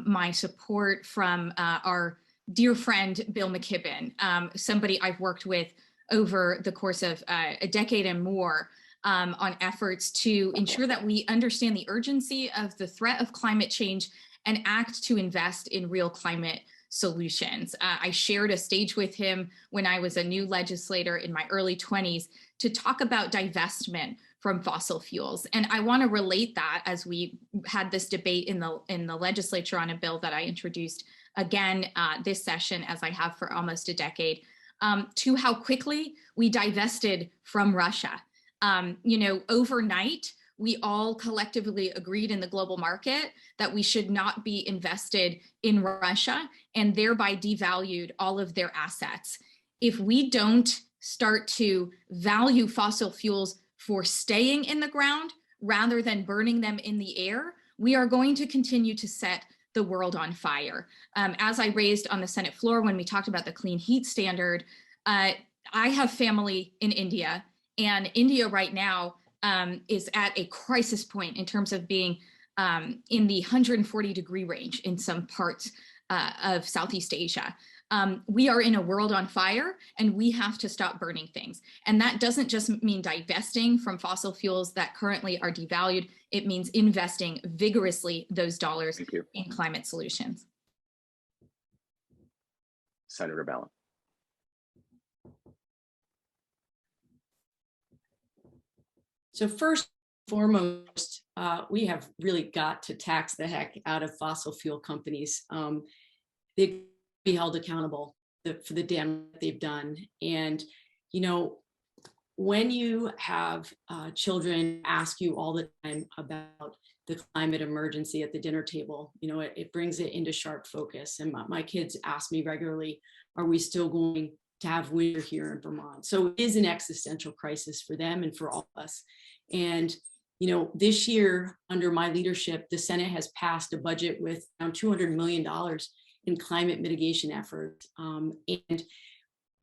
my support from our dear friend, Bill Mckibben, somebody I've worked with over the course of a decade and more on efforts to ensure that we understand the urgency of the threat of climate change and act to invest in real climate solutions. I shared a stage with him when I was a new legislator in my early 20s to talk about divestment from fossil fuels. And I want to relate that, as we had this debate in the legislature on a bill that I introduced again this session, as I have for almost a decade, to how quickly we divested from Russia. Overnight, we all collectively agreed in the global market that we should not be invested in Russia, and thereby devalued all of their assets. If we don't start to value fossil fuels for staying in the ground rather than burning them in the air, we are going to continue to set the world on fire. As I raised on the Senate floor when we talked about the clean heat standard, I have family in India, and India right now is at a crisis point in terms of being in the 140-degree range in some parts of Southeast Asia. We are in a world on fire, and we have to stop burning things. And that doesn't just mean divesting from fossil fuels that currently are devalued. It means investing vigorously those dollars in climate solutions. Senator Ballin. So first and foremost, we have really got to tax the heck out of fossil fuel companies. They be held accountable for the damage that they've done. And, when you have children ask you all the time about the climate emergency at the dinner table, it brings it into sharp focus. And my kids ask me regularly, are we still going to have winter here in Vermont? So it is an existential crisis for them and for all of us. And, this year, under my leadership, the Senate has passed a budget with around $200 million in climate mitigation efforts. And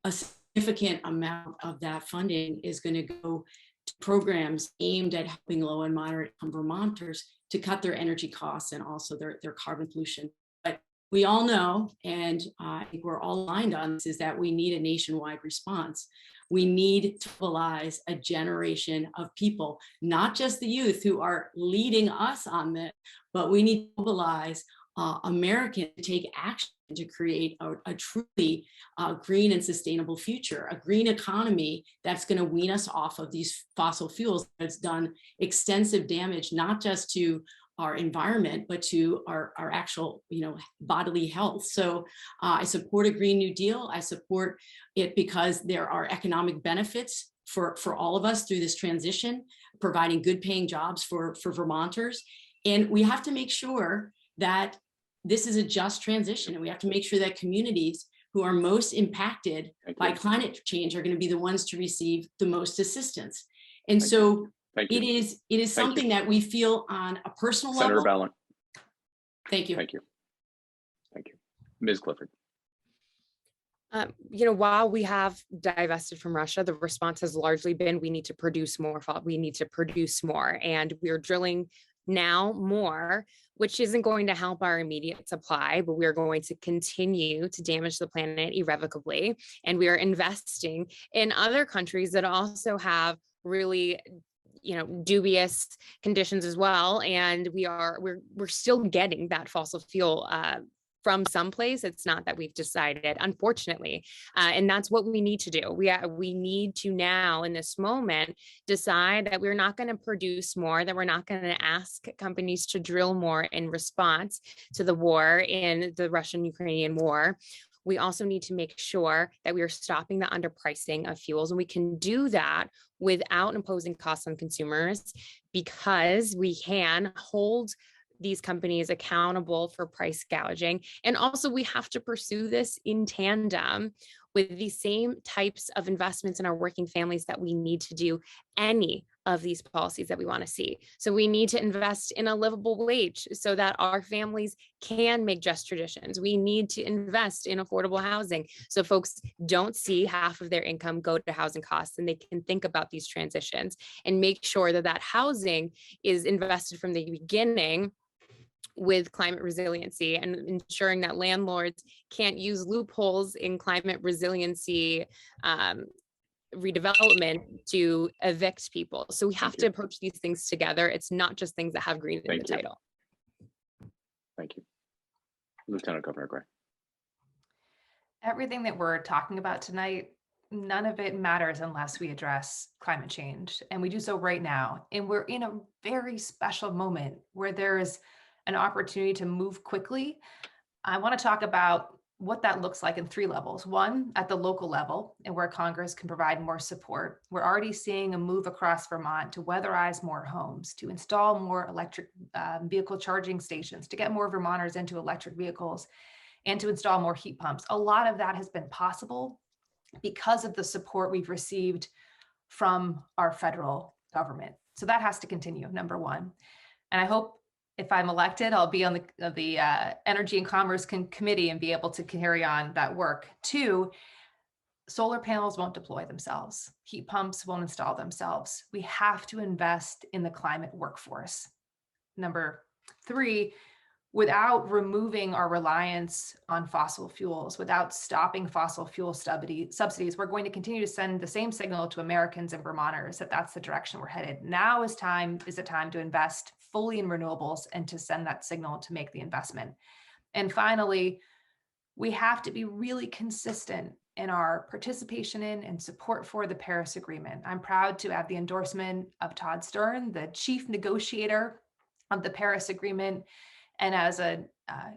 a significant amount of that funding is going to go to programs aimed at helping low and moderate income Vermonters to cut their energy costs and also their carbon pollution. But we all know, and I think we're all aligned on this, is that we need a nationwide response. We need to mobilize a generation of people, not just the youth who are leading us on this, but we need to mobilize Americans to take action to create a truly green and sustainable future, a green economy that's going to wean us off of these fossil fuels that's done extensive damage, not just to our environment, but to our actual, bodily health. So I support a Green New Deal. I support it because there are economic benefits for all of us through this transition, providing good paying jobs for Vermonters. And we have to make sure that this is a just transition, and we have to make sure that communities who are most impacted by climate change are going to be the ones to receive the most assistance. And so it is something that we feel on a personal level. Senator Ballin. Thank you. Thank you. Ms. Clifford. While we have divested from Russia, the response has largely been we need to produce more. We need to produce more, and we're drilling now more, which isn't going to help our immediate supply, but we're going to continue to damage the planet irrevocably. And we are investing in other countries that also have really dubious conditions as well. And we're still getting that fossil fuel from someplace. It's not that we've decided, unfortunately, and that's what we need to do. We need to now, in this moment, decide that we're not going to produce more, that we're not going to ask companies to drill more in response to the war, in the Russian-Ukrainian war. We also need to make sure that we are stopping the underpricing of fuels, and we can do that without imposing costs on consumers, because we can hold these companies accountable for price gouging. And also, we have to pursue this in tandem with the same types of investments in our working families that we need to do any of these policies that we want to see. So we need to invest in a livable wage so that our families can make just traditions. We need to invest in affordable housing so folks don't see half of their income go to housing costs, and they can think about these transitions and make sure that that housing is invested from the beginning with climate resiliency, and ensuring that landlords can't use loopholes in climate resiliency redevelopment to evict people. So we have to approach these things together. It's not just things that have green in the title. Thank you. Lieutenant Governor Gray. Everything that we're talking about tonight, none of it matters unless we address climate change. And we do so right now. And we're in a very special moment where there is an opportunity to move quickly. I want to talk about what that looks like in three levels. One, at the local level, and where Congress can provide more support. We're already seeing a move across Vermont to weatherize more homes, to install more electric vehicle charging stations, to get more Vermonters into electric vehicles, and to install more heat pumps. A lot of that has been possible because of the support we've received from our federal government. So that has to continue, number one. And I hope if I'm elected, I'll be on the Energy and Commerce Committee and be able to carry on that work. Two, solar panels won't deploy themselves. Heat pumps won't install themselves. We have to invest in the climate workforce. Number three, without removing our reliance on fossil fuels, without stopping fossil fuel subsidies, we're going to continue to send the same signal to Americans and Vermonters that that's the direction we're headed. Now is the time to invest fully in renewables and to send that signal to make the investment. And finally, we have to be really consistent in our participation in and support for the Paris Agreement. I'm proud to have the endorsement of Todd Stern, the chief negotiator of the Paris Agreement. And as an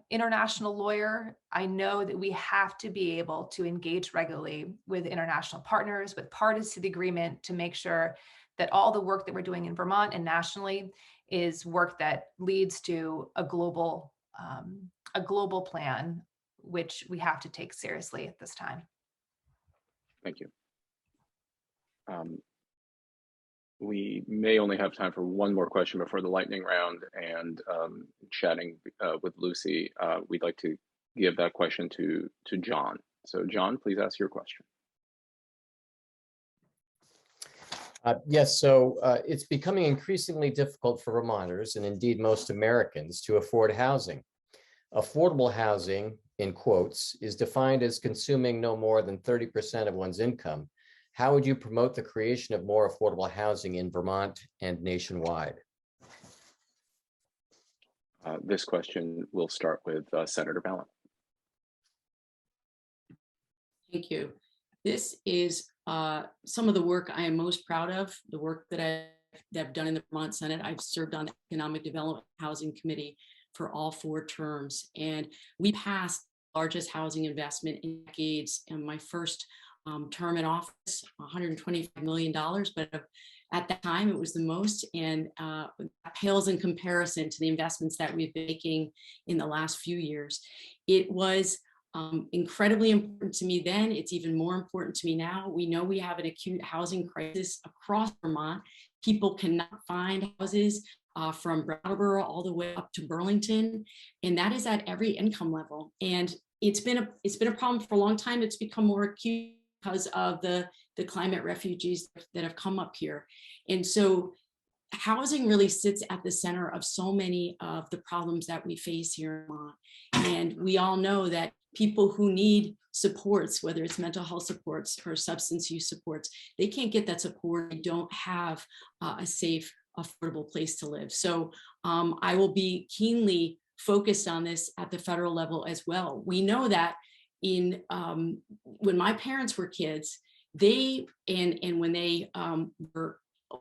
international lawyer, I know that we have to be able to engage regularly with international partners, with parties to the agreement, to make sure that all the work that we're doing in Vermont and nationally is work that leads to a global plan, which we have to take seriously at this time. Thank you. We may only have time for one more question before the lightning round, and chatting with Lucy, we'd like to give that question to John. So John, please ask your question. Yes, so it's becoming increasingly difficult for Vermonters, and indeed most Americans, to afford housing. Affordable housing, in quotes, is defined as consuming no more than 30% of one's income. How would you promote the creation of more affordable housing in Vermont and nationwide? This question will start with Senator Balint. Thank you. This is some of the work I am most proud of, the work that I've done in the Vermont Senate. I've served on the Economic Development Housing Committee for all 4 terms, and we passed the largest housing investment in decades. In my first term in office, $125 million, but at that time it was the most, and that pales in comparison to the investments that we've been making in the last few years. It was incredibly important to me then. It's even more important to me now. We know we have an acute housing crisis across Vermont. People cannot find houses from Brattleboro all the way up to Burlington, and that is at every income level. And it's been a problem for a long time. It's become more acute because of the climate refugees that have come up here. And so housing really sits at the center of so many of the problems that we face here in Vermont. And we all know that people who need supports, whether it's mental health supports or substance use supports, they can't get that support. They don't have a safe, affordable place to live. So I will be keenly focused on this at the federal level as well. We know that in when my parents were kids, they and when they were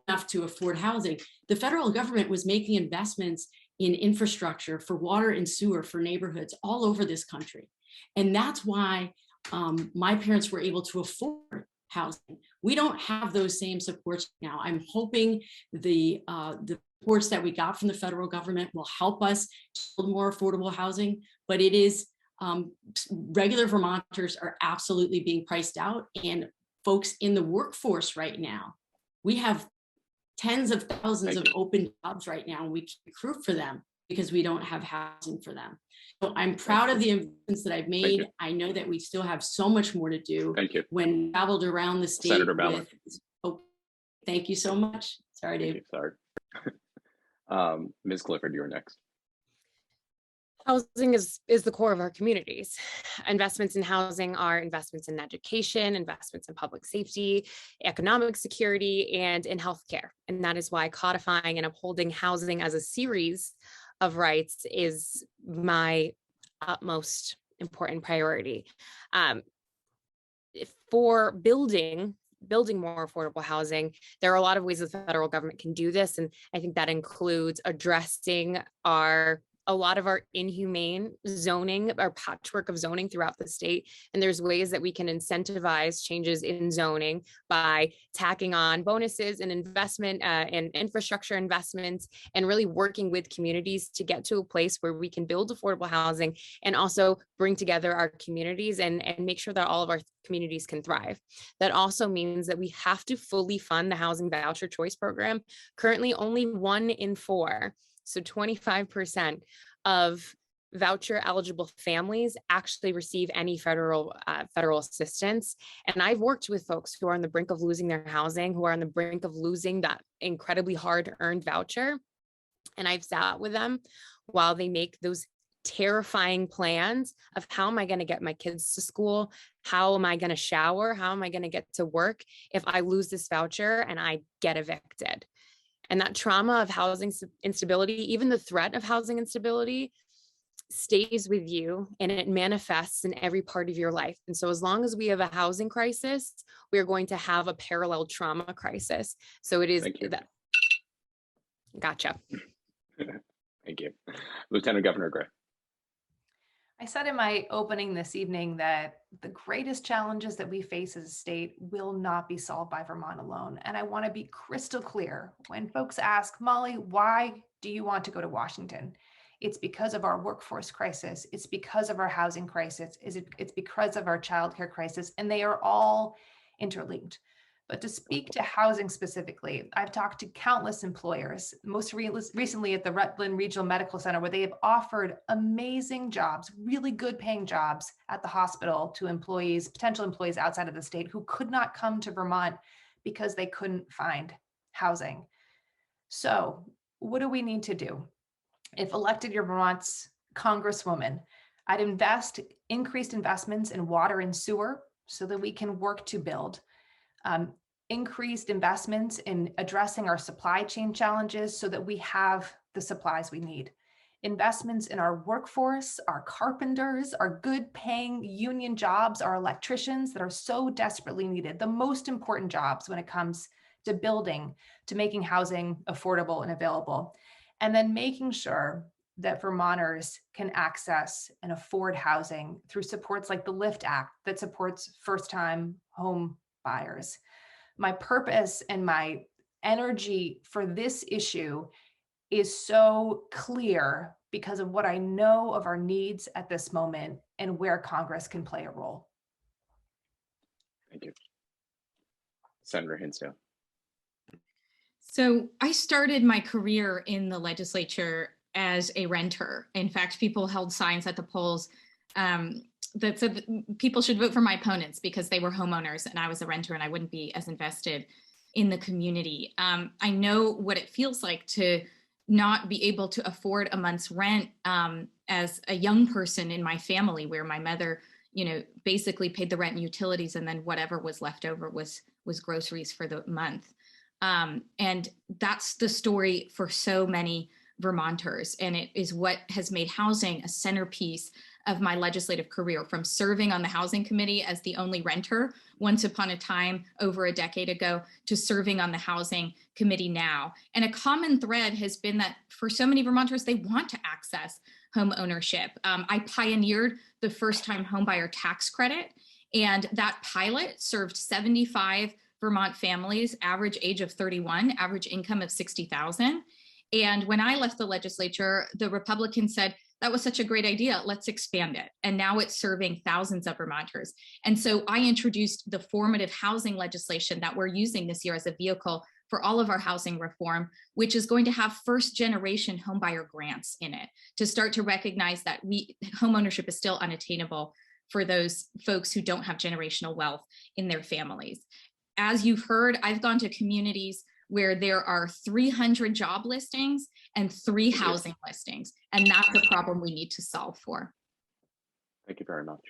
enough to afford housing, the federal government was making investments in infrastructure for water and sewer for neighborhoods all over this country. And that's why my parents were able to afford housing. We don't have those same supports now. I'm hoping the supports that we got from the federal government will help us build more affordable housing, but it is regular Vermonters are absolutely being priced out, and folks in the workforce right now, we have tens of thousands of open jobs right now, and we can't recruit for them because we don't have housing for them. So I'm proud of the investments that I've made. I know that we still have so much more to do. Thank you. When traveled around the state. Senator Ballard. Thank you so much. Sorry, Dave. Sorry. Ms. Clifford, you're next. Housing is the core of our communities. Investments in housing are investments in education, investments in public safety, economic security, and in healthcare. And that is why codifying and upholding housing as a series of rights is my utmost important priority. For building more affordable housing, there are a lot of ways the federal government can do this. And I think that includes addressing a lot of our inhumane zoning, our patchwork of zoning throughout the state. And there's ways that we can incentivize changes in zoning by tacking on bonuses and investment and infrastructure investments, and really working with communities to get to a place where we can build affordable housing and also bring together our communities and make sure that all of our communities can thrive. That also means that we have to fully fund the housing voucher choice program. Currently, only 1 in 4, so 25% of voucher eligible families actually receive any federal assistance. And I've worked with folks who are on the brink of losing their housing, who are on the brink of losing that incredibly hard earned voucher. And I've sat with them while they make those terrifying plans of how am I going to get my kids to school? How am I going to shower? How am I going to get to work if I lose this voucher and I get evicted? And that trauma of housing instability, even the threat of housing instability, stays with you and it manifests in every part of your life. And so as long as we have a housing crisis, we are going to have a parallel trauma crisis. So it is that. Gotcha. Thank you. Lieutenant Governor Gray. I said in my opening this evening that the greatest challenges that we face as a state will not be solved by Vermont alone. And I want to be crystal clear. When folks ask, Molly, why do you want to go to Washington? It's because of our workforce crisis. It's because of our housing crisis. It's because of our childcare crisis, and they are all interlinked. But to speak to housing specifically, I've talked to countless employers, most recently at the Rutland Regional Medical Center, where they have offered amazing jobs, really good paying jobs at the hospital to employees, potential employees outside of the state who could not come to Vermont because they couldn't find housing. So what do we need to do? If elected your Vermont's Congresswoman, I'd increased investments in water and sewer so that we can work to build. Increased investments in addressing our supply chain challenges so that we have the supplies we need. Investments in our workforce, our carpenters, our good paying union jobs, our electricians that are so desperately needed, the most important jobs when it comes to building, to making housing affordable and available. And then making sure that Vermonters can access and afford housing through supports like the LIFT Act that supports first-time home buyers. My purpose and my energy for this issue is so clear because of what I know of our needs at this moment and where Congress can play a role. Thank you. Senator Hinsdale. So I started my career in the legislature as a renter. In fact, people held signs at the polls that said that people should vote for my opponents because they were homeowners and I was a renter and I wouldn't be as invested in the community. I know what it feels like to not be able to afford a month's rent as a young person in my family, where my mother, basically paid the rent and utilities, and then whatever was left over was groceries for the month. And that's the story for so many Vermonters. And it is what has made housing a centerpiece of my legislative career, from serving on the Housing Committee as the only renter once upon a time over a decade ago to serving on the Housing Committee now. And a common thread has been that for so many Vermonters, they want to access home ownership. I pioneered the first-time homebuyer tax credit, and that pilot served 75 Vermont families, average age of 31, average income of 60,000. And when I left the legislature, the Republicans said, that was such a great idea, let's expand it. And now it's serving thousands of Vermonters. And so I introduced the formative housing legislation that we're using this year as a vehicle for all of our housing reform, which is going to have first generation homebuyer grants in it to start to recognize that homeownership is still unattainable for those folks who don't have generational wealth in their families. As you've heard, I've gone to communities where there are 300 job listings and 3 housing listings. And that's a problem we need to solve for. Thank you very much.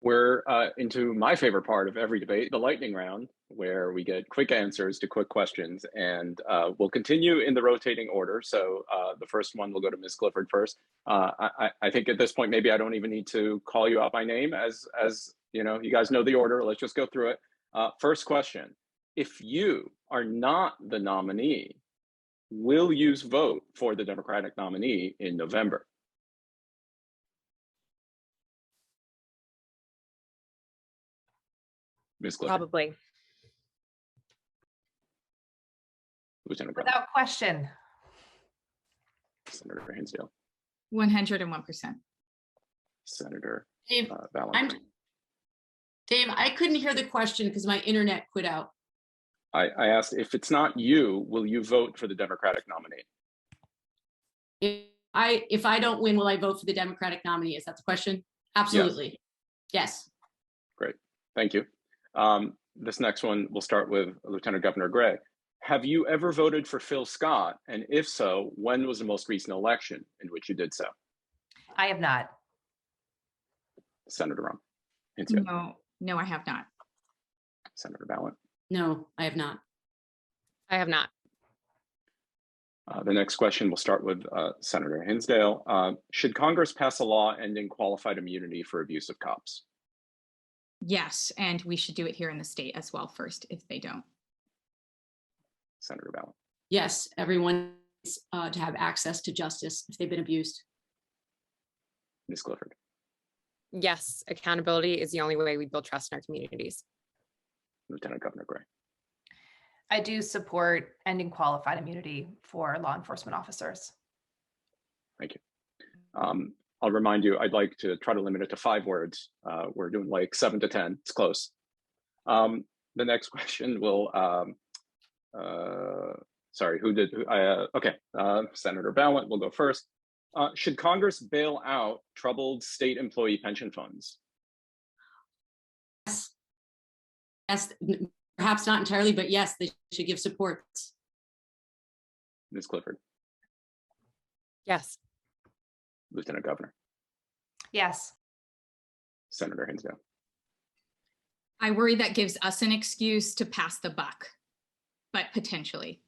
We're into my favorite part of every debate, the lightning round, where we get quick answers to quick questions. And we'll continue in the rotating order. So the first one will go to Ms. Clifford first. I think at this point, maybe I don't even need to call you out by name, as you guys know the order. Let's just go through it. First question. If you are not the nominee, will you vote for the Democratic nominee in November? Ms. Clifford. Probably. Lieutenant Brown. Without question. Senator Hinsdale. 101%. Senator Dave, Valentine. Dave, I couldn't hear the question because my internet quit out. I asked, if it's not you, will you vote for the Democratic nominee? If I don't win, will I vote for the Democratic nominee? Is that the question? Absolutely. Yes. Great. Thank you. This next one, we'll start with Lieutenant Governor Gray. Have you ever voted for Phil Scott? And if so, when was the most recent election in which you did so? I have not. Senator Rum. No, I have not. Senator Ballant. No, I have not. I have not. The next question, we'll start with Senator Hinsdale. Should Congress pass a law ending qualified immunity for abusive cops? Yes, and we should do it here in the state as well first if they don't. Senator Ballant. Yes, everyone needs to have access to justice if they've been abused. Ms. Clifford. Yes, accountability is the only way we build trust in our communities. Lieutenant Governor Gray. I do support ending qualified immunity for law enforcement officers. Thank you. I'll remind you, I'd like to try to limit it to 5 words. We're doing like 7 to 10, it's close. The next question will, Senator Ballant will go first. Should Congress bail out troubled state employee pension funds? Yes, perhaps not entirely, but yes, they should give support. Ms. Clifford. Yes. Lieutenant Governor. Yes. Senator Hinsdale. I worry that gives us an excuse to pass the buck, but potentially.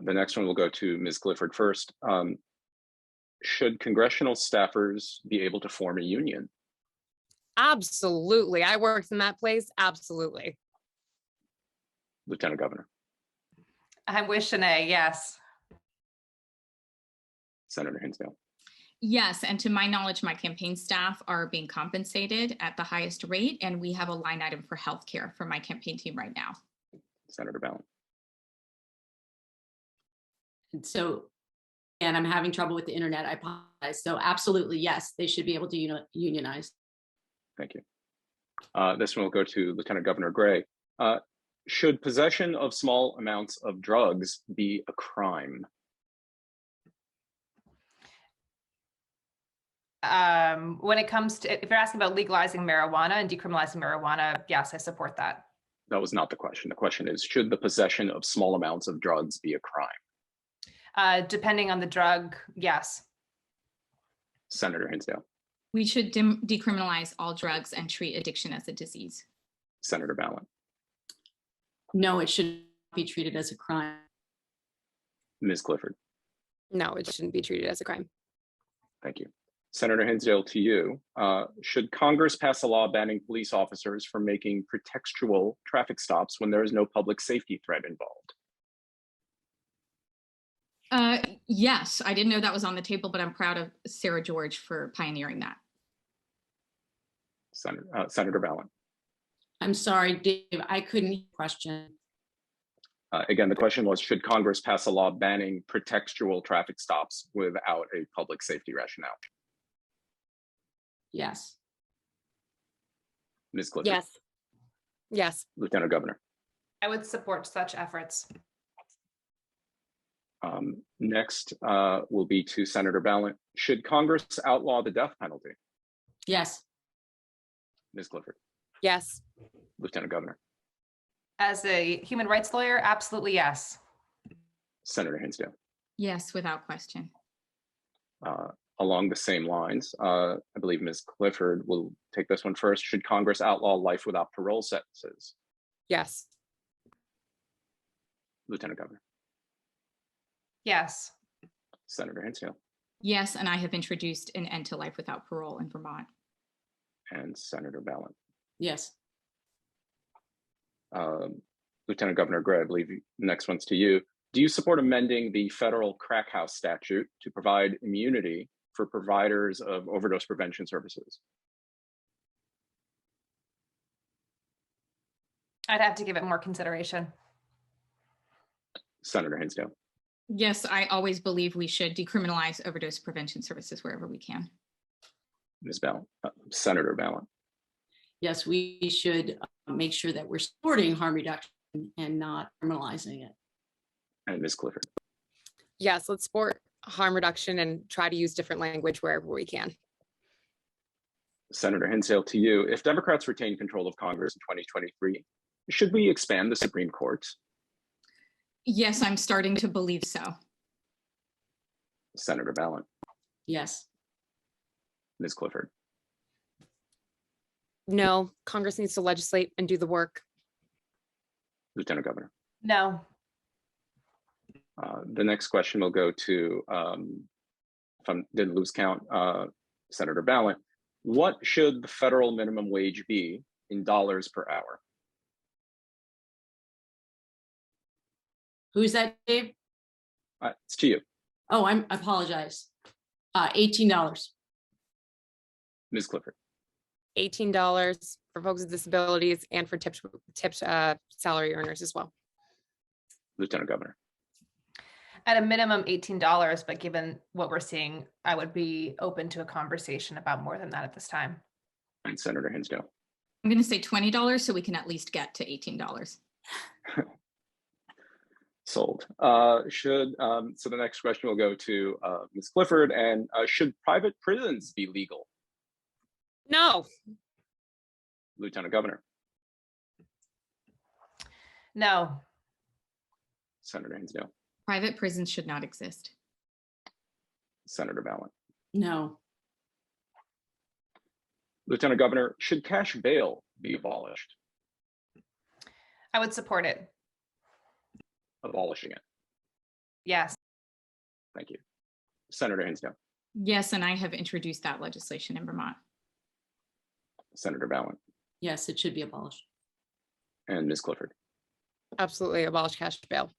The next one will go to Ms. Clifford first. Should congressional staffers be able to form a union? Absolutely. I worked in that place. Absolutely. Lieutenant Governor. I'm with Shanae, yes. Senator Hinsdale. Yes, and to my knowledge, my campaign staff are being compensated at the highest rate, and we have a line item for healthcare for my campaign team right now. Senator Ballant. And so, and I'm having trouble with the internet, I apologize. So absolutely, yes, they should be able to unionize. Thank you. This one will go to Lieutenant Governor Gray. Should possession of small amounts of drugs be a crime? When it comes to, if you're asking about legalizing marijuana and decriminalizing marijuana, yes, I support that. That was not the question. The question is, should the possession of small amounts of drugs be a crime? Depending on the drug, yes. Senator Hinsdale. We should decriminalize all drugs and treat addiction as a disease. Senator Ballin. No, it should be treated as a crime. Ms. Clifford. No, it shouldn't be treated as a crime. Thank you. Senator Hinsdale, to you. Should Congress pass a law banning police officers from making pretextual traffic stops when there is no public safety threat involved? Yes, I didn't know that was on the table, but I'm proud of Sarah George for pioneering that. Senator Ballin. I'm sorry, Dave, I couldn't hear the question. Again, the question was, should Congress pass a law banning pretextual traffic stops without a public safety rationale? Yes. Ms. Clifford. Yes. Yes. Lieutenant Governor. I would support such efforts. Next will be to Senator Ballin. Should Congress outlaw the death penalty? Yes. Ms. Clifford. Yes. Lieutenant Governor. As a human rights lawyer, absolutely yes. Senator Hinsdale. Yes, without question. Along the same lines, I believe Ms. Clifford will take this one first. Should Congress outlaw life without parole sentences? Yes. Lieutenant Governor. Yes. Senator Hinsdale. Yes, and I have introduced an end to life without parole in Vermont. And Senator Ballin. Yes. Lieutenant Governor Gray, I believe the next one's to you. Do you support amending the federal crack house statute to provide immunity for providers of overdose prevention services? I'd have to give it more consideration. Senator Hinsdale. Yes, I always believe we should decriminalize overdose prevention services wherever we can. Ms. Ballin. Senator Ballin. Yes, we should make sure that we're supporting harm reduction and not criminalizing it. And Ms. Clifford. Yes, let's support harm reduction and try to use different language wherever we can. Senator Hinsdale, to you. If Democrats retain control of Congress in 2023, should we expand the Supreme Court? Yes, I'm starting to believe so. Senator Ballin. Yes. Ms. Clifford. No, Congress needs to legislate and do the work. Lieutenant Governor. No. The next question will go to, if I didn't lose count, Senator Ballin. What should the federal minimum wage be in dollars per hour? Who's that, Dave? It's to you. Oh, I apologize. $18. Ms. Clifford. $18 for folks with disabilities and for tipped salary earners as well. Lieutenant Governor. At a minimum $18, but given what we're seeing, I would be open to a conversation about more than that at this time. And Senator Hinsdale. I'm going to say $20 so we can at least get to $18. Sold. So the next question will go to Ms. Clifford. And should private prisons be legal? No. Lieutenant Governor. No. Senator Hinsdale. Private prisons should not exist. Senator Ballin. No. Lieutenant Governor, should cash bail be abolished? I would support it. Abolishing it. Yes. Thank you. Senator Hinsdale. Yes, and I have introduced that legislation in Vermont. Senator Ballin. Yes, it should be abolished. And Ms. Clifford. Absolutely abolish cash bail.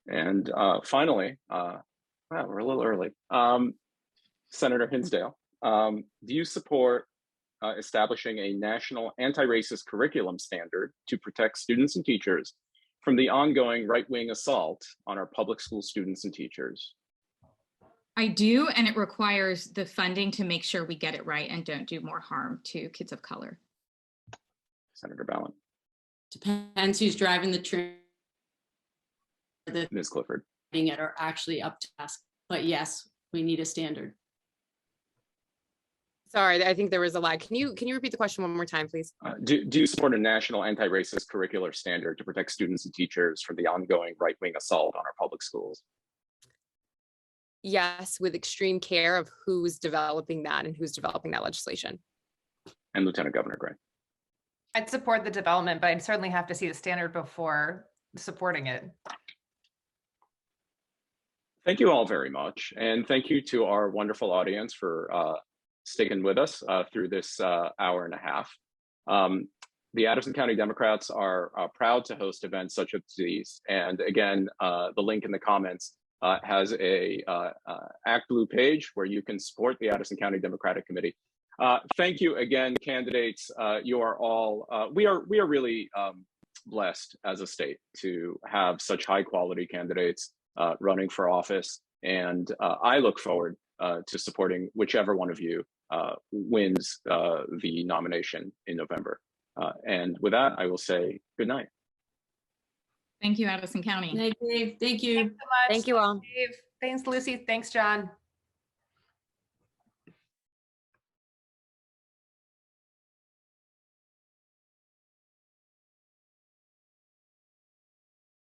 And finally, wow, we're a little early. Senator Hinsdale, do you support establishing a national anti-racist curriculum standard to protect students and teachers from the ongoing right-wing assault on our public school students and teachers? I do, and it requires the funding to make sure we get it right and don't do more harm to kids of color. Senator Ballin. Depends who's driving the train. Ms. Clifford. It are actually up to task, but yes, we need a standard. Sorry, I think there was a lag. Can you repeat the question one more time, please? Do you support a national anti-racist curricular standard to protect students and teachers from the ongoing right-wing assault on our public schools? Yes, with extreme care of who's developing that and who's developing that legislation. And Lieutenant Governor Gray. I'd support the development, but I'd certainly have to see the standard before supporting it. Thank you all very much. And thank you to our wonderful audience for sticking with us through this hour and a half. The Addison County Democrats are proud to host events such as these. And again, the link in the comments has a Act Blue page where you can support the Addison County Democratic Committee. Thank you again, candidates. You are all, we are really blessed as a state to have such high quality candidates running for office. And I look forward to supporting whichever one of you wins the nomination in November. And with that, I will say good night. Thank you, Addison County. Good night, Dave. Thank you. Thanks so much. Thank you all. Dave. Thanks, Lucy. Thanks, John.